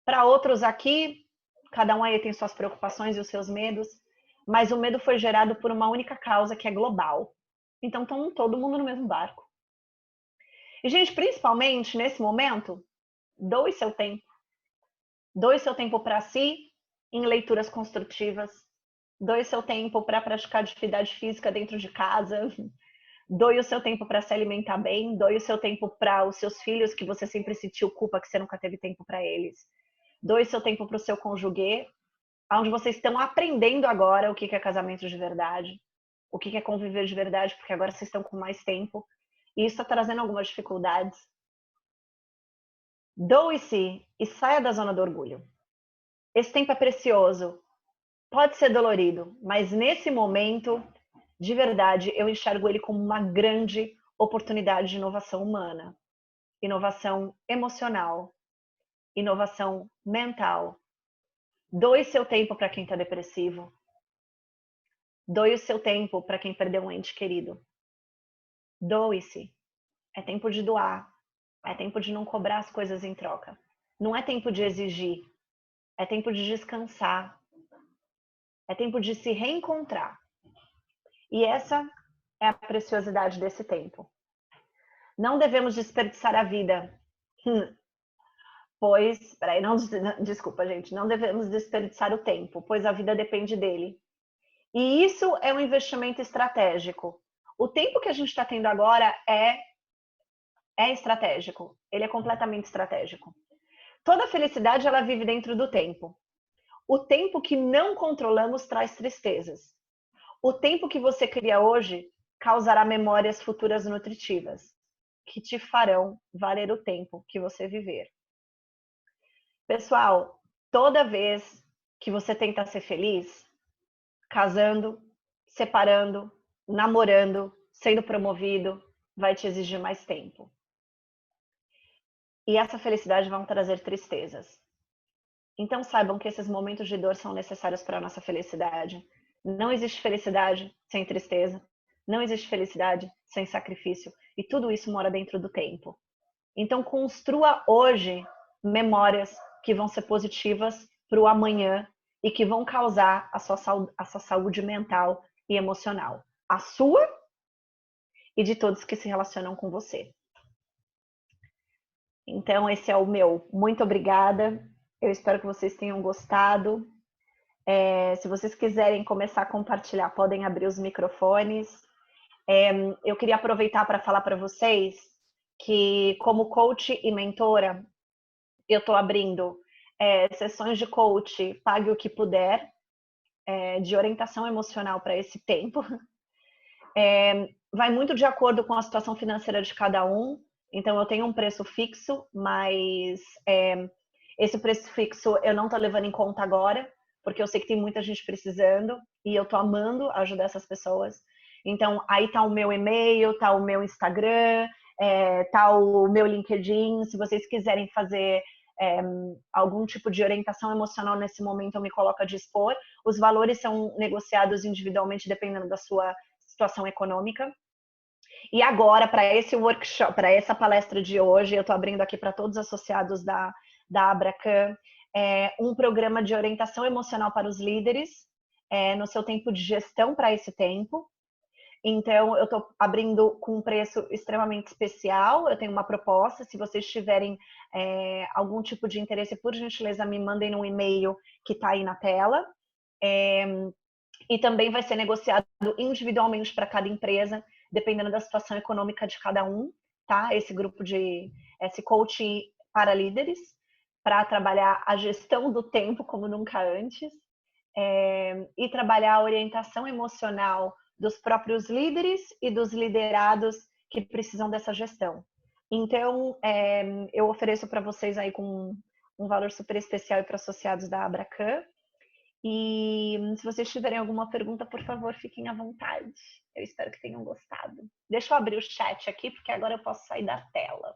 Speaker 1: Para outros aqui, cada um aí tem suas preocupações e os seus medos. Mas o medo foi gerado por uma única causa, que é global. Então, estão todo mundo no mesmo barco. E, gente, principalmente nesse momento, doe seu tempo. Doe seu tempo para si, em leituras construtivas. Doe seu tempo para praticar atividade física dentro de casa. Doe o seu tempo para se alimentar bem. Doe o seu tempo para os seus filhos, que você sempre sentiu culpa que você nunca teve tempo para eles. Doe seu tempo para o seu cônjuge, onde vocês estão aprendendo agora o que é casamento de verdade, o que é conviver de verdade, porque agora vocês estão com mais tempo. E isso está trazendo algumas dificuldades. Doe-se e saia da zona do orgulho. Esse tempo é precioso. Pode ser dolorido, mas nesse momento, de verdade, eu enxergo ele como uma grande oportunidade de inovação humana, inovação emocional, inovação mental. Doe seu tempo para quem está depressivo. Doe o seu tempo para quem perdeu um ente querido. Doe-se. É tempo de doar. É tempo de não cobrar as coisas em troca. Não é tempo de exigir. É tempo de descansar. É tempo de se reencontrar. E essa é a preciosidade desse tempo. Não devemos desperdiçar a vida. Pois, peraí, desculpa, gente. Não devemos desperdiçar o tempo, pois a vida depende dele. E isso é um investimento estratégico. O tempo que a gente está tendo agora é estratégico. Ele é completamente estratégico. Toda felicidade, ela vive dentro do tempo. O tempo que não controlamos traz tristezas. O tempo que você cria hoje causará memórias futuras nutritivas, que te farão valer o tempo que você viver. Pessoal, toda vez que você tenta ser feliz, casando, separando, namorando, sendo promovido, vai te exigir mais tempo. E essa felicidade vai trazer tristezas. Então saibam que esses momentos de dor são necessários para a nossa felicidade. Não existe felicidade sem tristeza. Não existe felicidade sem sacrifício. E tudo isso mora dentro do tempo. Então construa hoje memórias que vão ser positivas para o amanhã e que vão causar a sua saúde mental e emocional. A sua e de todos que se relacionam com você. Então, esse é o meu muito obrigada. Eu espero que vocês tenham gostado. Se vocês quiserem começar a compartilhar, podem abrir os microfones. Eu queria aproveitar para falar para vocês que, como coach e mentora, eu estou abrindo sessões de coach, pague o que puder, de orientação emocional para esse tempo. Vai muito de acordo com a situação financeira de cada um. Então, eu tenho um preço fixo, mas esse preço fixo eu não estou levando em conta agora, porque eu sei que tem muita gente precisando e eu estou amando ajudar essas pessoas. Então, aí está o meu e-mail, está o meu Instagram, tá o meu LinkedIn. Se vocês quiserem fazer algum tipo de orientação emocional nesse momento, eu me coloco a dispor. Os valores são negociados individualmente dependendo da sua situação econômica. E agora, para esse workshop, para essa palestra de hoje, eu estou abrindo aqui para todos os associados da Abracan, um programa de orientação emocional para os líderes, no seu tempo de gestão para esse tempo. Então, eu estou abrindo com um preço extremamente especial. Eu tenho uma proposta. Se vocês tiverem algum tipo de interesse, por gentileza, me mandem no e-mail que está aí na tela. E também vai ser negociado individualmente para cada empresa, dependendo da situação econômica de cada um, tá? Esse coach para líderes, para trabalhar a gestão do tempo como nunca antes, e trabalhar a orientação emocional dos próprios líderes e dos liderados que precisam dessa gestão. Então, eu ofereço para vocês aí com um valor super especial e para associados da Abracan. E se vocês tiverem alguma pergunta, por favor, fiquem à vontade. Eu espero que tenham gostado. Deixa eu abrir o chat aqui, porque agora eu posso sair da tela.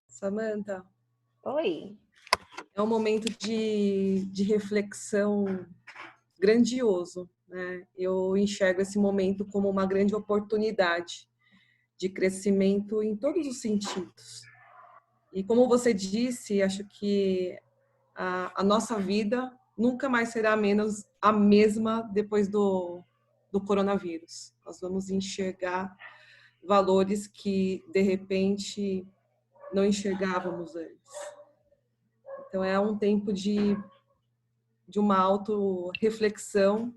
Speaker 7: Samantha.
Speaker 1: Oi.
Speaker 7: É um momento de reflexão grandioso, né? Eu enxergo esse momento como uma grande oportunidade de crescimento em todos os sentidos. E como você disse, acho que a nossa vida nunca mais será menos a mesma depois do coronavírus. Nós vamos enxergar valores que, de repente, não enxergávamos antes. Então, é um tempo de uma auto-reflexão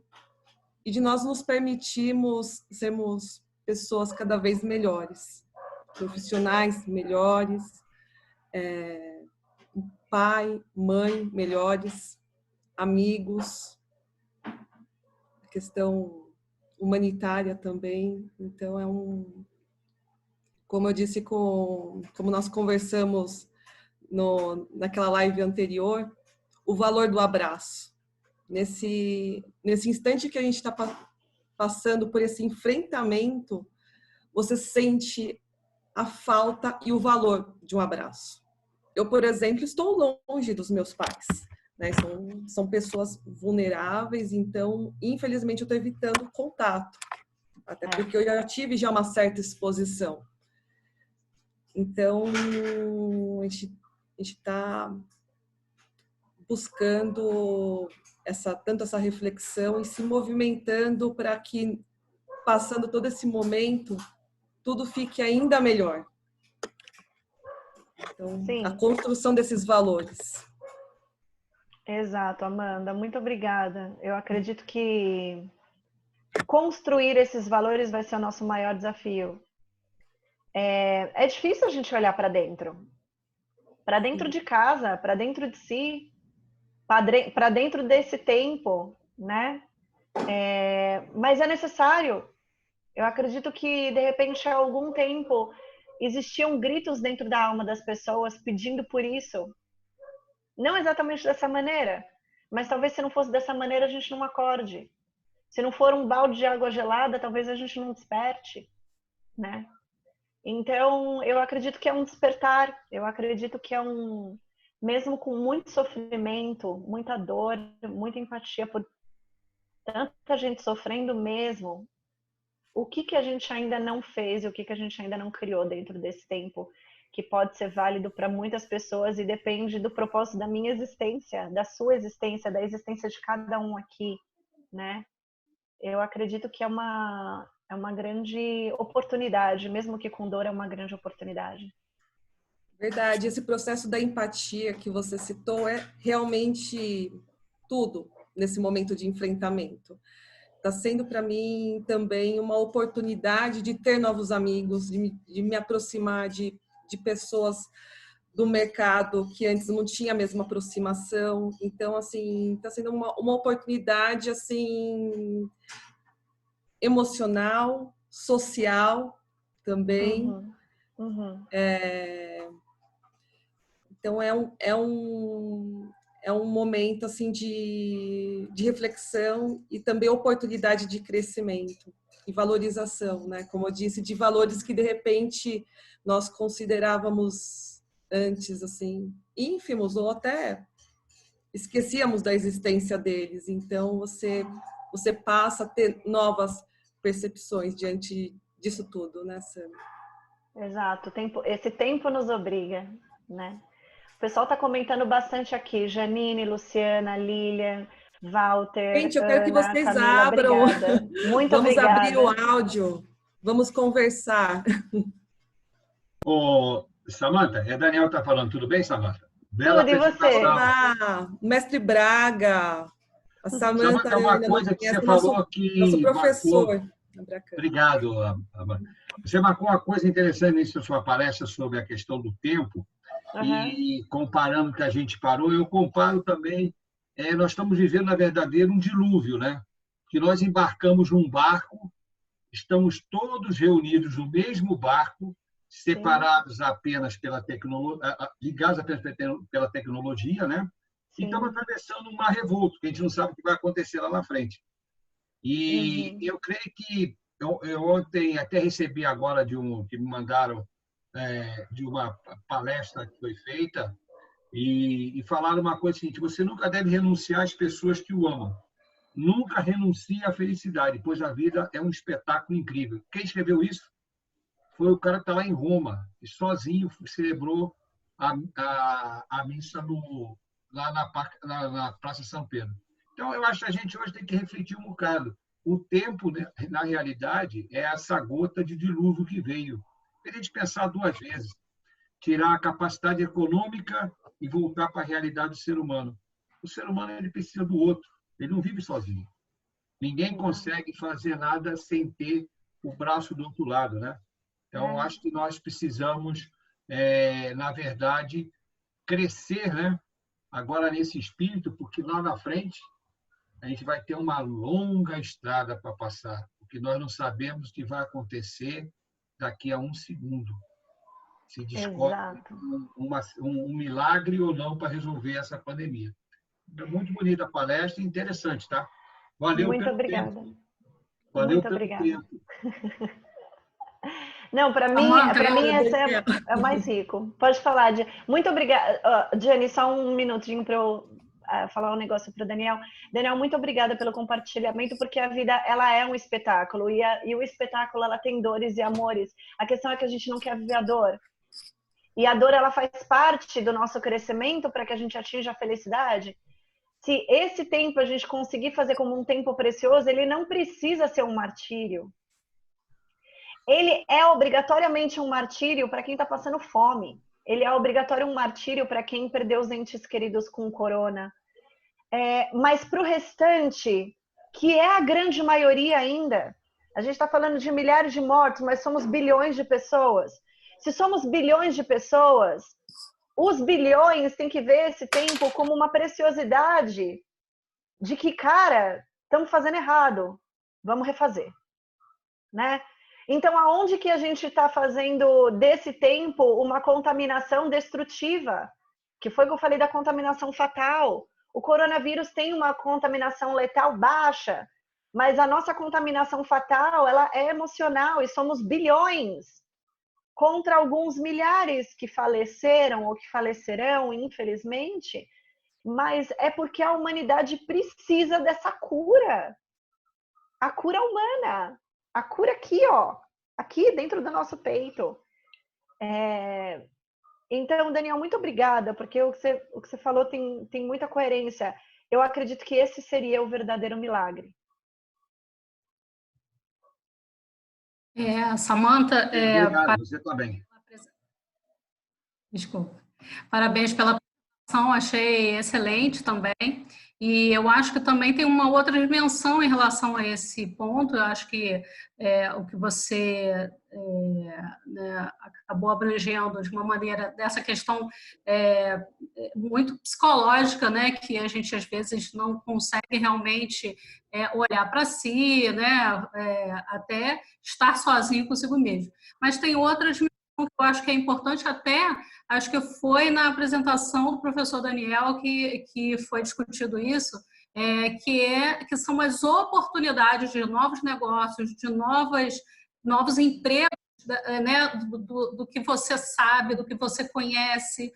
Speaker 7: e de nós nos permitirmos sermos pessoas cada vez melhores, profissionais melhores, pai, mãe melhores, amigos, questão humanitária também. Então, como eu disse, como nós conversamos naquela live anterior, o valor do abraço. Nesse instante que a gente está passando por esse enfrentamento, você sente a falta e o valor de um abraço. Eu, por exemplo, estou longe dos meus pais, né? São pessoas vulneráveis, então, infelizmente, eu estou evitando contato, até porque eu já tive uma certa exposição. Então, a gente está buscando tanto essa reflexão e se movimentando para que, passando todo esse momento, tudo fique ainda melhor. Então,
Speaker 1: Sim.
Speaker 7: A construção desses valores.
Speaker 1: Exato, Amanda. Muito obrigada. Eu acredito que construir esses valores vai ser o nosso maior desafio. É difícil a gente olhar para dentro de casa, para dentro de si, para dentro desse tempo, né? Mas é necessário. Eu acredito que, de repente, há algum tempo, existiam gritos dentro da alma das pessoas pedindo por isso. Não exatamente dessa maneira, mas talvez se não fosse dessa maneira, a gente não acorde. Se não for um balde de água gelada, talvez a gente não desperte, né? Então, eu acredito que é um despertar. Eu acredito que mesmo com muito sofrimento, muita dor, muita empatia por tanta gente sofrendo mesmo, o que a gente ainda não fez e o que a gente ainda não criou dentro desse tempo que pode ser válido para muitas pessoas e depende do propósito da minha existência, da sua existência, da existência de cada um aqui, né? Eu acredito que é uma grande oportunidade, mesmo que com dor, é uma grande oportunidade.
Speaker 7: Verdade, esse processo da empatia que você citou é realmente tudo nesse momento de enfrentamento. Está sendo para mim também uma oportunidade de ter novos amigos, de me aproximar de pessoas do mercado que antes não tinha a mesma aproximação. Então, assim, está sendo uma oportunidade assim emocional, social também.
Speaker 1: Uhum.
Speaker 7: Então, é um momento assim de reflexão e também oportunidade de crescimento e valorização, né? Como eu disse, de valores que de repente nós considerávamos antes assim ínfimos ou até esquecíamos da existência deles. Então você passa a ter novas percepções diante disso tudo, né, Sam?
Speaker 1: Exato. Esse tempo nos obriga, né? O pessoal está comentando bastante aqui. Janine, Luciana, Lilian, Walter,
Speaker 7: Gente, eu quero que
Speaker 1: Ana,
Speaker 7: vocês
Speaker 1: Camila,
Speaker 7: abram.
Speaker 1: obrigada. Muito
Speaker 7: Vamos
Speaker 1: obrigada.
Speaker 7: abrir o áudio. Vamos conversar.
Speaker 4: Ô, Samantha, Daniel está falando. Tudo bem, Samantha?
Speaker 1: Tudo, e você?
Speaker 7: Olá, mestre Braga. A Samantha
Speaker 4: Samantha, uma coisa que você falou que
Speaker 7: nosso professor.
Speaker 4: Obrigado, Amanda. Você marcou uma coisa interessante nisso na sua palestra sobre a questão do tempo. E comparando que a gente parou, eu comparo também. Nós estamos vivendo, na verdade, um dilúvio, né? Que nós embarcamos num barco, estamos todos reunidos no mesmo barco, separados apenas pela tecnologia, ligados apenas pela tecnologia, né? E estamos atravessando um mar revolto, que a gente não sabe o que vai acontecer lá na frente. E eu creio que eu ontem até recebi agora que me mandaram de uma palestra que foi feita e falaram uma coisa seguinte: você nunca deve renunciar às pessoas que o amam. Nunca renuncie à felicidade, pois a vida é um espetáculo incrível. Quem escreveu isso foi o cara que está lá em Roma, e sozinho celebrou a missa lá na Praça São Pedro. Então, eu acho que a gente hoje tem que refletir um bocado. O tempo, né, na realidade, é essa gota de dilúvio que veio. A gente pensar duas vezes, tirar a capacidade econômica e voltar para a realidade do ser humano. O ser humano ele precisa do outro, ele não vive sozinho. Ninguém consegue fazer nada sem ter o braço do outro lado, né? Então, acho que nós precisamos, na verdade, crescer, né? Agora nesse espírito, porque lá na frente a gente vai ter uma longa estrada para passar, porque nós não sabemos o que vai acontecer daqui a um segundo. Se descobre um milagre ou não para resolver essa pandemia. É muito bonita a palestra e interessante, tá? Valeu
Speaker 1: muito
Speaker 4: pelo
Speaker 1: obrigada.
Speaker 4: tempo. Valeu
Speaker 1: muito
Speaker 4: pelo
Speaker 1: obrigada.
Speaker 4: tempo.
Speaker 1: Não, para mim esse é o mais rico. Pode falar, Diane. Muito obrigada. Diane, só um minutinho para eu falar um negócio para o Daniel. Daniel, muito obrigada pelo compartilhamento, porque a vida ela é um espetáculo e o espetáculo ela tem dores e amores. A questão é que a gente não quer viver a dor. E a dor ela faz parte do nosso crescimento para que a gente atinja a felicidade. Se esse tempo a gente conseguir fazer como um tempo precioso, ele não precisa ser um martírio. Ele é obrigatoriamente um martírio para quem está passando fome. Ele é obrigatório um martírio para quem perdeu os entes queridos com corona. Mas para o restante, que é a grande maioria ainda, a gente está falando de milhares de mortos, mas somos bilhões de pessoas. Se somos bilhões de pessoas, os bilhões têm que ver esse tempo como uma preciosidade de que, cara, estamos fazendo errado, vamos refazer, né? Então, aonde que a gente está fazendo desse tempo uma contaminação destrutiva? Que foi o que eu falei da contaminação fatal. O coronavírus tem uma contaminação letal baixa, mas a nossa contaminação fatal ela é emocional e somos bilhões contra alguns milhares que faleceram ou que falecerão, infelizmente, mas é porque a humanidade precisa dessa cura. A cura humana. A cura aqui, ó. Aqui dentro do nosso peito. Então, Daniel, muito obrigada, porque o que você falou tem muita coerência. Eu acredito que esse seria o verdadeiro milagre.
Speaker 8: Samantha...
Speaker 4: Obrigado, você também.
Speaker 8: Desculpa. Parabéns pela apresentação, achei excelente também. E eu acho que também tem uma outra dimensão em relação a esse ponto. Eu acho que o que você né, acabou abrangendo de uma maneira dessa questão muito psicológica, né, que a gente às vezes não consegue realmente olhar para si, né, até estar sozinho consigo mesmo. Mas tem outras que eu acho que é importante até, acho que foi na apresentação do professor Daniel que foi discutido isso, que são as oportunidades de novos negócios, de novos empregos, né, do que você sabe, do que você conhece.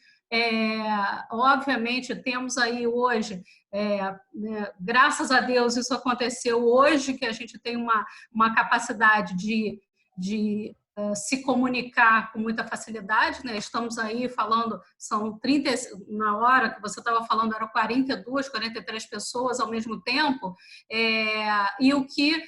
Speaker 8: Obviamente, temos aí hoje, né, graças a Deus isso aconteceu hoje, que a gente tem uma capacidade de se comunicar com muita facilidade, né? Estamos aí falando, são 30, na hora que você estava falando, eram 42, 43 pessoas ao mesmo tempo, e o que,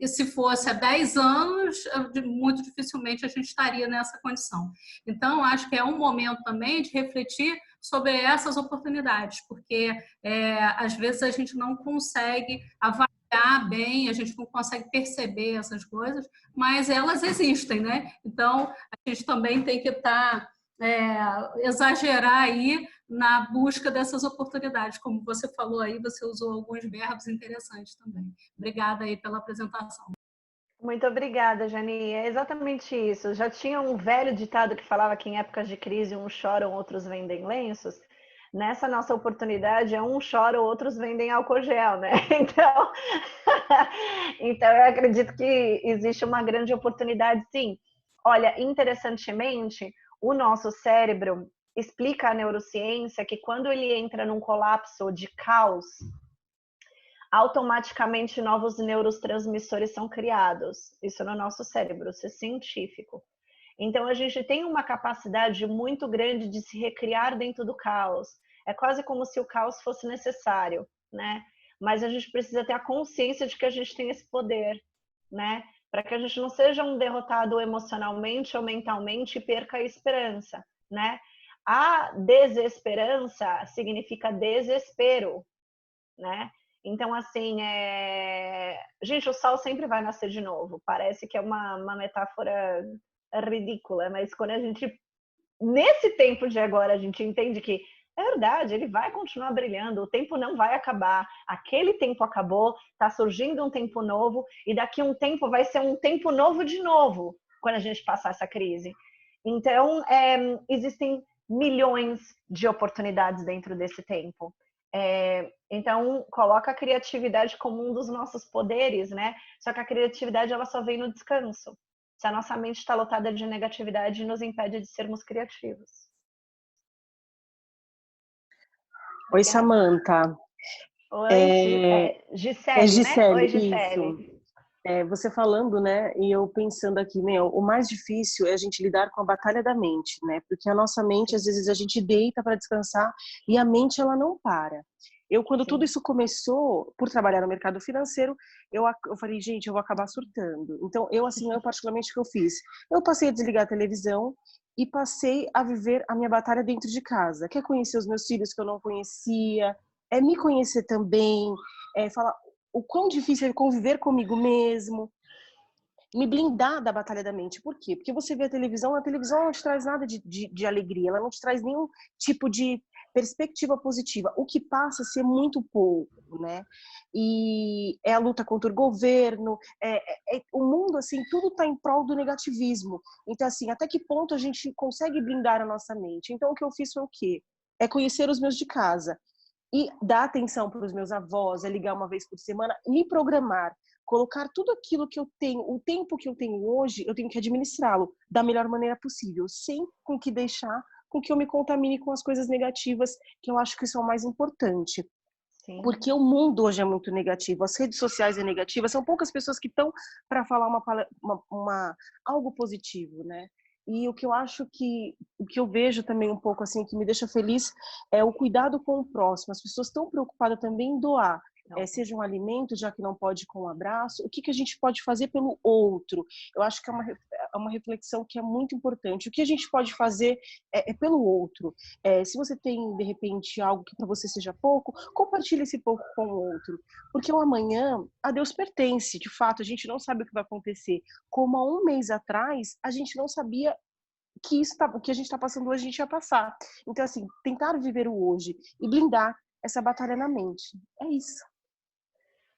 Speaker 8: se fosse há 10 anos, muito dificilmente a gente estaria nessa condição. Então, acho que é um momento também de refletir sobre essas oportunidades, porque às vezes a gente não consegue avaliar bem, a gente não consegue perceber essas coisas, mas elas existem, né? Então, a gente também tem que exagerar aí na busca dessas oportunidades. Como você falou aí, você usou alguns verbos interessantes também. Obrigada aí pela apresentação.
Speaker 1: Muito obrigada, Jani. É exatamente isso. Já tinha um velho ditado que falava que em épocas de crise uns choram, outros vendem lenços. Nessa nossa oportunidade, uns choram, outros vendem álcool gel, né? Então eu acredito que existe uma grande oportunidade, sim. Olha, interessantemente, o nosso cérebro explica a neurociência que quando ele entra num colapso de caos, automaticamente novos neurotransmissores são criados. Isso no nosso cérebro, isso é científico. Então, a gente tem uma capacidade muito grande de se recriar dentro do caos. É quase como se o caos fosse necessário, né? Mas a gente precisa ter a consciência de que a gente tem esse poder, né? Para que a gente não seja um derrotado emocionalmente ou mentalmente e perca a esperança, né? A desesperança significa desespero, né? Então, assim, gente, o sol sempre vai nascer de novo. Parece que é uma metáfora ridícula, mas quando a gente, nesse tempo de agora, a gente entende que é verdade, ele vai continuar brilhando, o tempo não vai acabar, aquele tempo acabou, está surgindo um tempo novo, e daqui a um tempo vai ser um tempo novo de novo, quando a gente passar essa crise. Então, existem milhões de oportunidades dentro desse tempo. Então, coloca a criatividade como um dos nossos poderes, né? Só que a criatividade, ela só vem no descanso. Se a nossa mente está lotada de negatividade, nos impede de sermos criativos.
Speaker 5: Oi, Samantha.
Speaker 1: Oi, Gisele,
Speaker 5: Gisele,
Speaker 1: né? Oi, Gisele.
Speaker 5: isso. Você falando, né, e eu pensando aqui, o mais difícil é a gente lidar com a batalha da mente, né? Porque a nossa mente, às vezes, a gente deita para descansar e a mente, ela não para. Quando tudo isso começou, por trabalhar no mercado financeiro, eu falei, gente, eu vou acabar surtando. Então, eu particularmente, o que eu fiz? Eu passei a desligar a televisão e passei a viver a minha batalha dentro de casa. Quer conhecer os meus filhos que eu não conhecia, me conhecer também, falar o quão difícil é conviver comigo mesmo, me blindar da batalha da mente. Por quê? Porque você vê a televisão não te traz nada de alegria, ela não te traz nenhum tipo de perspectiva positiva. O que passa a ser muito pouco, né? E é a luta contra o governo, o mundo, assim, tudo está em prol do negativismo. Então, assim, até que ponto a gente consegue blindar a nossa mente? Então, o que eu fiz foi o quê? É conhecer os meus de casa e dar atenção para os meus avós, ligar uma vez por semana, me programar, colocar tudo aquilo que eu tenho, o tempo que eu tenho hoje, eu tenho que administrá-lo da melhor maneira possível, sem com que deixar com que eu me contamine com as coisas negativas, que eu acho que isso é o mais importante. Sim. Porque o mundo hoje é muito negativo, as redes sociais é negativa, são poucas pessoas que estão para falar algo positivo, né? E o que eu acho o que eu vejo também um pouco assim, que me deixa feliz, é o cuidado com o próximo. As pessoas estão preocupadas também em doar, seja um alimento, já que não pode com um abraço, o que a gente pode fazer pelo outro? Eu acho que é uma reflexão que é muito importante. O que a gente pode fazer pelo outro? Se você tem, de repente, algo que para você seja pouco, compartilhe esse pouco com o outro. Porque o amanhã, a Deus pertence. De fato, a gente não sabe o que vai acontecer. Como há um mês atrás, a gente não sabia que o que a gente está passando hoje, a gente ia passar. Então, assim, tentar viver o hoje e blindar essa batalha na mente. É isso.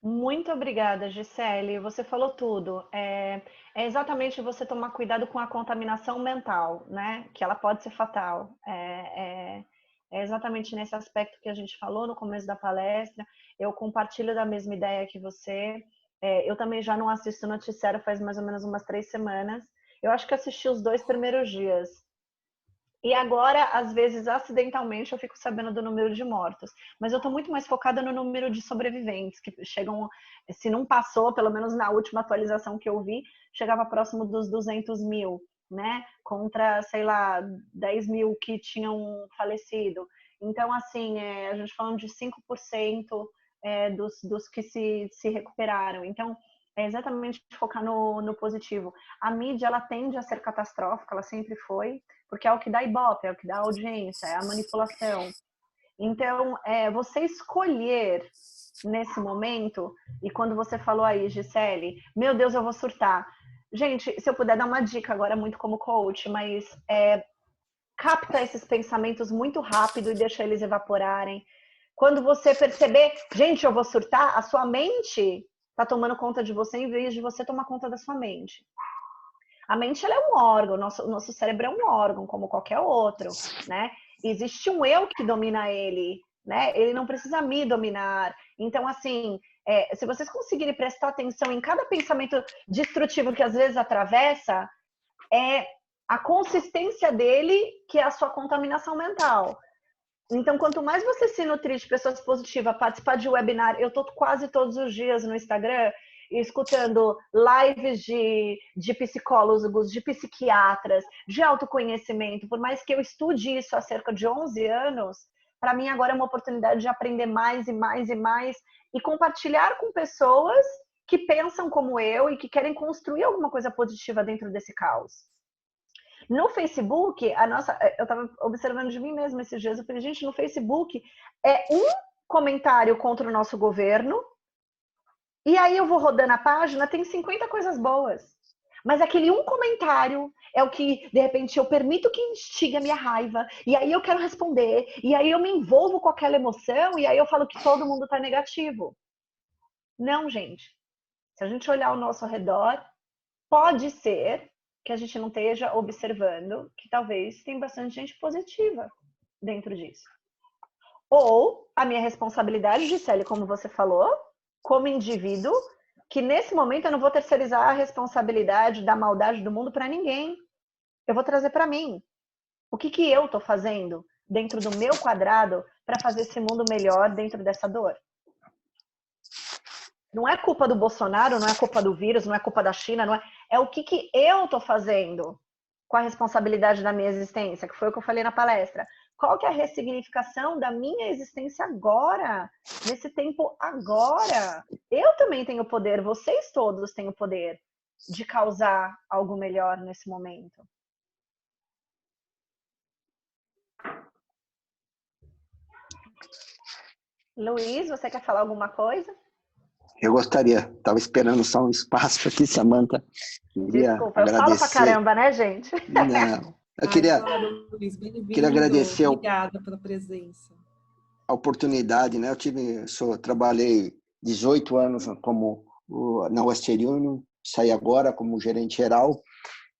Speaker 1: Muito obrigada, Gisele. Você falou tudo. É exatamente você tomar cuidado com a contaminação mental, né? Que ela pode ser fatal. É exatamente nesse aspecto que a gente falou no começo da palestra. Eu compartilho da mesma ideia que você. Eu também já não assisto noticiário faz mais ou menos umas 3 semanas. Eu acho que assisti os 2 primeiros dias. E agora, às vezes, acidentalmente, eu fico sabendo do número de mortos. Mas eu estou muito mais focada no número de sobreviventes, que chegam, se não passou, pelo menos na última atualização que eu vi, chegava próximo dos 200 mil, né? Contra, sei lá, 10 mil que tinham falecido. Então, assim, a gente falando de 5% dos que se recuperaram. Então, é exatamente focar no positivo. A mídia, ela tende a ser catastrófica, ela sempre foi, porque é o que dá ibope, é o que dá audiência, é a manipulação. Então, você escolher nesse momento, e quando você falou aí, Gisele, meu Deus, eu vou surtar. Gente, se eu puder dar uma dica agora, muito como coach, mas capta esses pensamentos muito rápido e deixa eles evaporarem. Quando você perceber, gente, eu vou surtar, a sua mente está tomando conta de você em vez de você tomar conta da sua mente. A mente, ela é um órgão, o nosso cérebro é um órgão, como qualquer outro, né? Existe um eu que domina ele, né? Ele não precisa me dominar. Então, assim, se vocês conseguirem prestar atenção em cada pensamento destrutivo que às vezes atravessa, é a consistência dele que é a sua contaminação mental. Então, quanto mais você se nutrir de pessoas positivas, participar de webinar, eu estou quase todos os dias no Instagram escutando lives de psicólogos, de psiquiatras, de autoconhecimento. Por mais que eu estude isso há cerca de 11 anos, para mim agora é uma oportunidade de aprender mais e mais e mais e compartilhar com pessoas que pensam como eu e que querem construir alguma coisa positiva dentro desse caos. No Facebook, eu estava observando de mim mesma esses dias, eu falei, gente, no Facebook é um comentário contra o nosso governo, e aí eu vou rodando a página, tem 50 coisas boas. Mas aquele um comentário é o que, de repente, eu permito que instigue a minha raiva, e aí eu quero responder, e aí eu me envolvo com aquela emoção, e aí eu falo que todo mundo está negativo. Não, gente. Se a gente olhar ao nosso redor, pode ser que a gente não esteja observando que talvez tem bastante gente positiva dentro disso. Ou a minha responsabilidade, Gisele, como você falou, como indivíduo, que nesse momento eu não vou terceirizar a responsabilidade da maldade do mundo para ninguém. Eu vou trazer para mim. O que eu estou fazendo dentro do meu quadrado para fazer esse mundo melhor dentro dessa dor? Não é culpa do Bolsonaro, não é culpa do vírus, não é culpa da China, não é... É o que eu estou fazendo com a responsabilidade da minha existência, que foi o que eu falei na palestra. Qual que é a ressignificação da minha existência agora, nesse tempo agora? Eu também tenho poder, vocês todos têm o poder de causar algo melhor nesse momento. Luiz, você quer falar alguma coisa?
Speaker 9: Eu gostaria, estava esperando só um espaço aqui, Samantha.
Speaker 1: Desculpa, eu falo pra caramba, né, gente?
Speaker 9: Não, eu queria agradecer.
Speaker 7: Obrigada pela presença.
Speaker 9: A oportunidade, né? Trabalhei 18 anos na Western Union, saí agora como gerente geral,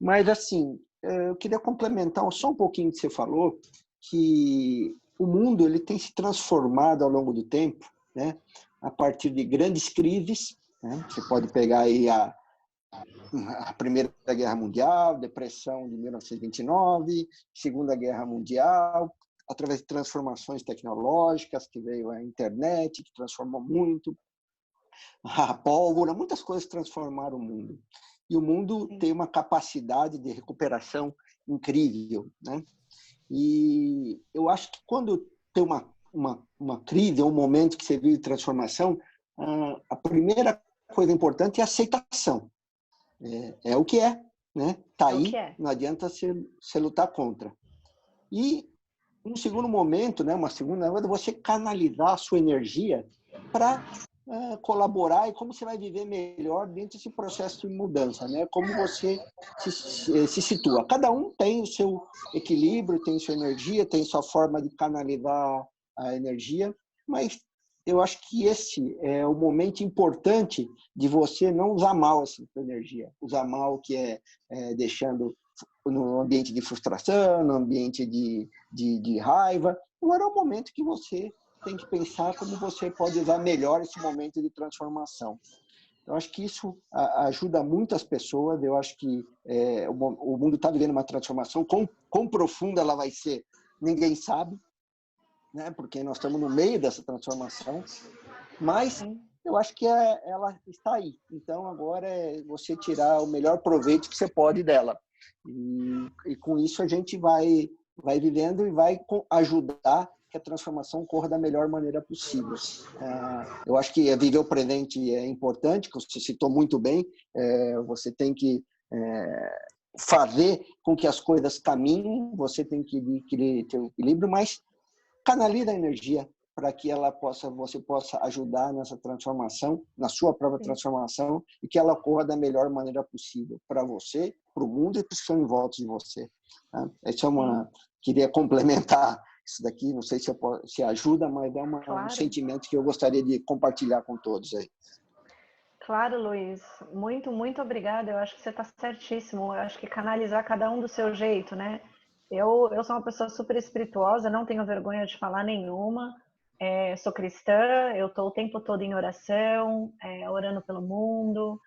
Speaker 9: mas assim, eu queria complementar só um pouquinho que você falou, que o mundo ele tem se transformado ao longo do tempo, né? A partir de grandes crises, né? Você pode pegar aí a Primeira Guerra Mundial, Depressão de 1929, Segunda Guerra Mundial, através de transformações tecnológicas, que veio a internet, que transformou muito, a pólvora, muitas coisas transformaram o mundo. E o mundo tem uma capacidade de recuperação incrível, né? E eu acho que quando tem uma crise, um momento que você vive de transformação, a primeira coisa importante é a aceitação. É o que é, né? Tá aí, não adianta você lutar contra. E um segundo momento, né? Uma segunda coisa, você canalizar a sua energia para colaborar e como você vai viver melhor dentro desse processo de mudança, né? Como você se situa. Cada um tem o seu equilíbrio, tem sua energia, tem sua forma de canalizar a energia, mas eu acho que esse é o momento importante de você não usar mal essa energia. Usar mal que é deixando no ambiente de frustração, no ambiente de raiva. Agora é o momento que você tem que pensar como você pode usar melhor esse momento de transformação. Eu acho que isso ajuda muitas pessoas. Eu acho que o mundo está vivendo uma transformação. Quão profunda ela vai ser, ninguém sabe, né? Porque nós estamos no meio dessa transformação. Mas eu acho que ela está aí. Então, agora é você tirar o melhor proveito que você pode dela. E com isso a gente vai vivendo e vai ajudar que a transformação corra da melhor maneira possível. Eu acho que viver o presente é importante, que você citou muito bem. Você tem que fazer com que as coisas caminhem, você tem que ter um equilíbrio, mas canaliza a energia para que você possa ajudar nessa transformação, na sua própria transformação, e que ela ocorra da melhor maneira possível para você, para o mundo e para os que estão em volta de você. Essa queria complementar isso daqui, não sei se ajuda, mas é um sentimento que eu gostaria de compartilhar com todos aí.
Speaker 1: Claro, Luiz. Muito, muito obrigada. Eu acho que você está certíssimo. Eu acho que canalizar cada um do seu jeito, né? Eu sou uma pessoa super espirituosa, não tenho vergonha de falar nenhuma. Sou cristã, eu estou o tempo todo em oração, orando pelo mundo,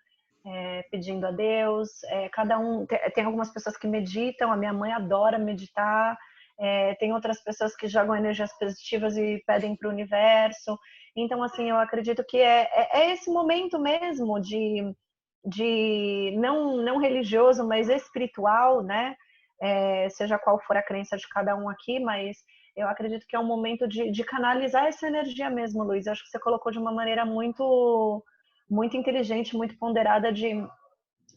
Speaker 1: pedindo a Deus. Cada um tem algumas pessoas que meditam, a minha mãe adora meditar. Tem outras pessoas que jogam energias positivas e pedem para o universo. Então, assim, eu acredito que é esse momento mesmo de não religioso, mas espiritual, né? Seja qual for a crença de cada um aqui, mas eu acredito que é um momento de canalizar essa energia mesmo, Luiz. Eu acho que você colocou de uma maneira muito, muito inteligente, muito ponderada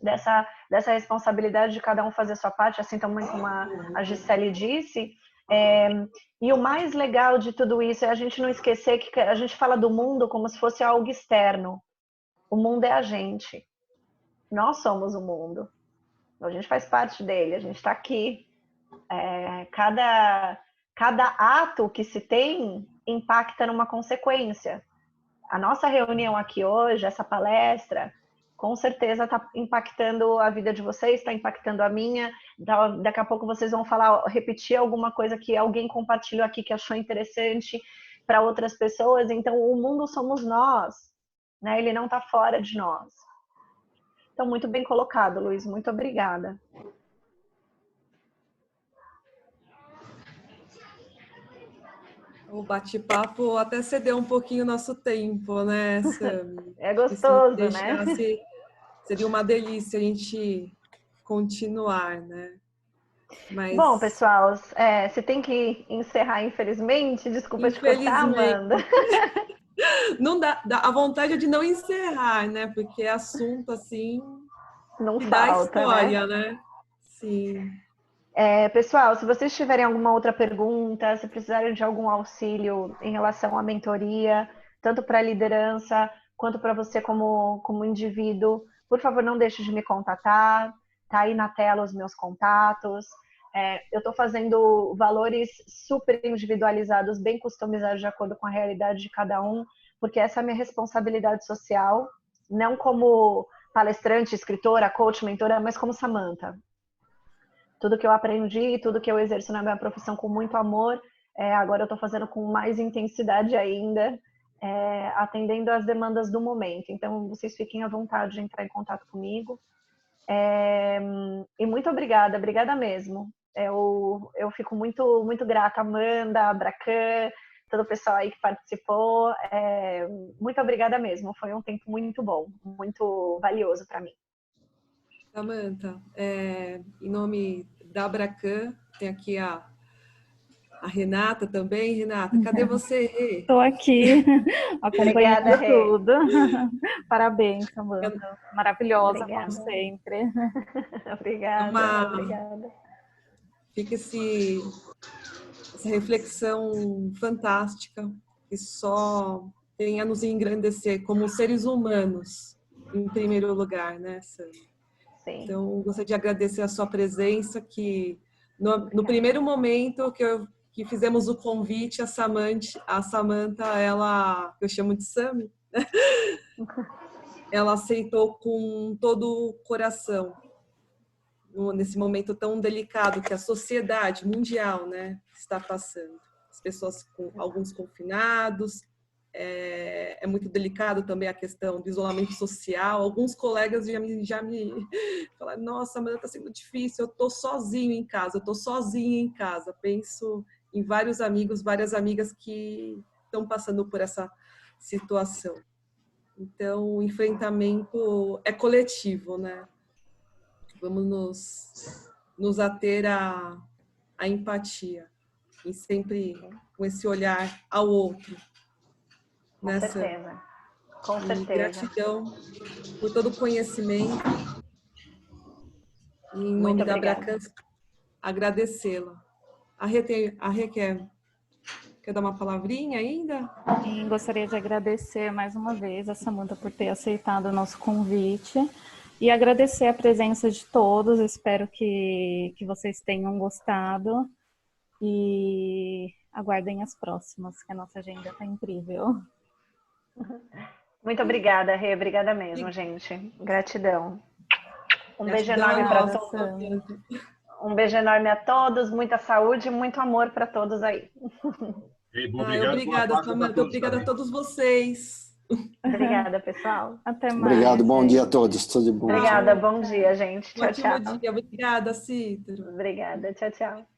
Speaker 1: dessa responsabilidade de cada um fazer a sua parte, assim também como a Gisele disse. E o mais legal de tudo isso é a gente não esquecer que a gente fala do mundo como se fosse algo externo. O mundo é a gente. Nós somos o mundo. A gente faz parte dele, a gente está aqui. Cada ato que se tem impacta numa consequência. A nossa reunião aqui hoje, essa palestra, com certeza está impactando a vida de vocês, está impactando a minha. Daqui a pouco vocês vão repetir alguma coisa que alguém compartilhou aqui que achou interessante para outras pessoas. Então, o mundo somos nós, né? Ele não está fora de nós. Então, muito bem colocado, Luiz. Muito obrigada.
Speaker 7: O bate-papo até cedeu um pouquinho o nosso tempo, né, Sami?
Speaker 1: É gostoso, né?
Speaker 7: Seria uma delícia a gente continuar, né? Mas...
Speaker 1: Bom, pessoal, se tem que encerrar, infelizmente, desculpa te cortar, Amanda.
Speaker 7: Não dá, a vontade é de não encerrar, né? Porque é assunto, assim,
Speaker 1: não
Speaker 7: que
Speaker 1: falta,
Speaker 7: dá história, né? Sim.
Speaker 1: Pessoal, se vocês tiverem alguma outra pergunta, se precisarem de algum auxílio em relação à mentoria, tanto para a liderança quanto para você como indivíduo, por favor, não deixe de me contatar. Tá aí na tela os meus contatos. Eu estou fazendo valores super individualizados, bem customizados de acordo com a realidade de cada um, porque essa é a minha responsabilidade social, não como palestrante, escritora, coach, mentora, mas como Samantha. Tudo que eu aprendi, tudo que eu exerço na minha profissão com muito amor, agora eu estou fazendo com mais intensidade ainda, atendendo às demandas do momento. Então, vocês fiquem à vontade de entrar em contato comigo. E muito obrigada mesmo. Eu fico muito, muito grata, Amanda, Bracan, todo o pessoal aí que participou. Muito obrigada mesmo, foi um tempo muito bom, muito valioso para mim.
Speaker 7: Samantha, em nome da Bracan, tem aqui a Renata também. Renata, cadê você?
Speaker 10: Estou aqui, acompanhando tudo. Parabéns, Samantha. Maravilhosa, como sempre.
Speaker 1: Obrigada.
Speaker 7: Fica essa reflexão fantástica que só tem a nos engrandecer como seres humanos, em primeiro lugar, né, Sam?
Speaker 1: Sim.
Speaker 7: Então, gostaria de agradecer a sua presença, que no primeiro momento que que fizemos o convite, a Samantha, ela, eu chamo de Sami, ela aceitou com todo o coração, nesse momento tão delicado que a sociedade mundial, né, está passando. As pessoas, alguns confinados, é muito delicado também a questão do isolamento social. Alguns colegas já me falaram, nossa, mas está sendo difícil, eu estou sozinho em casa, eu estou sozinha em casa. Penso em vários amigos, várias amigas que estão passando por essa situação. Então, o enfrentamento é coletivo, né? Vamos nos ater à empatia e sempre com esse olhar ao outro.
Speaker 1: Com certeza. Com certeza.
Speaker 7: Gratidão por todo o conhecimento. E, em nome da Abracans, agradecê-la. A Rê quer dar uma palavrinha ainda?
Speaker 10: Sim, gostaria de agradecer mais uma vez a Samantha por ter aceitado o nosso convite e agradecer a presença de todos. Espero que vocês tenham gostado e aguardem as próximas, que a nossa agenda está incrível.
Speaker 1: Muito obrigada, Rê. Obrigada mesmo, gente. Gratidão. Beijo enorme para todos. Um beijo enorme a todos. Muita saúde e muito amor para todos aí.
Speaker 7: Obrigada, Samantha. Obrigada a todos vocês.
Speaker 1: Obrigada, pessoal.
Speaker 10: Até mais.
Speaker 9: Obrigado. Bom dia a todos. Tudo bom.
Speaker 1: Obrigada. Bom dia, gente. Tchau,
Speaker 7: tchau. Dia. Obrigada, Cítero.
Speaker 1: Obrigada. Tchau, tchau.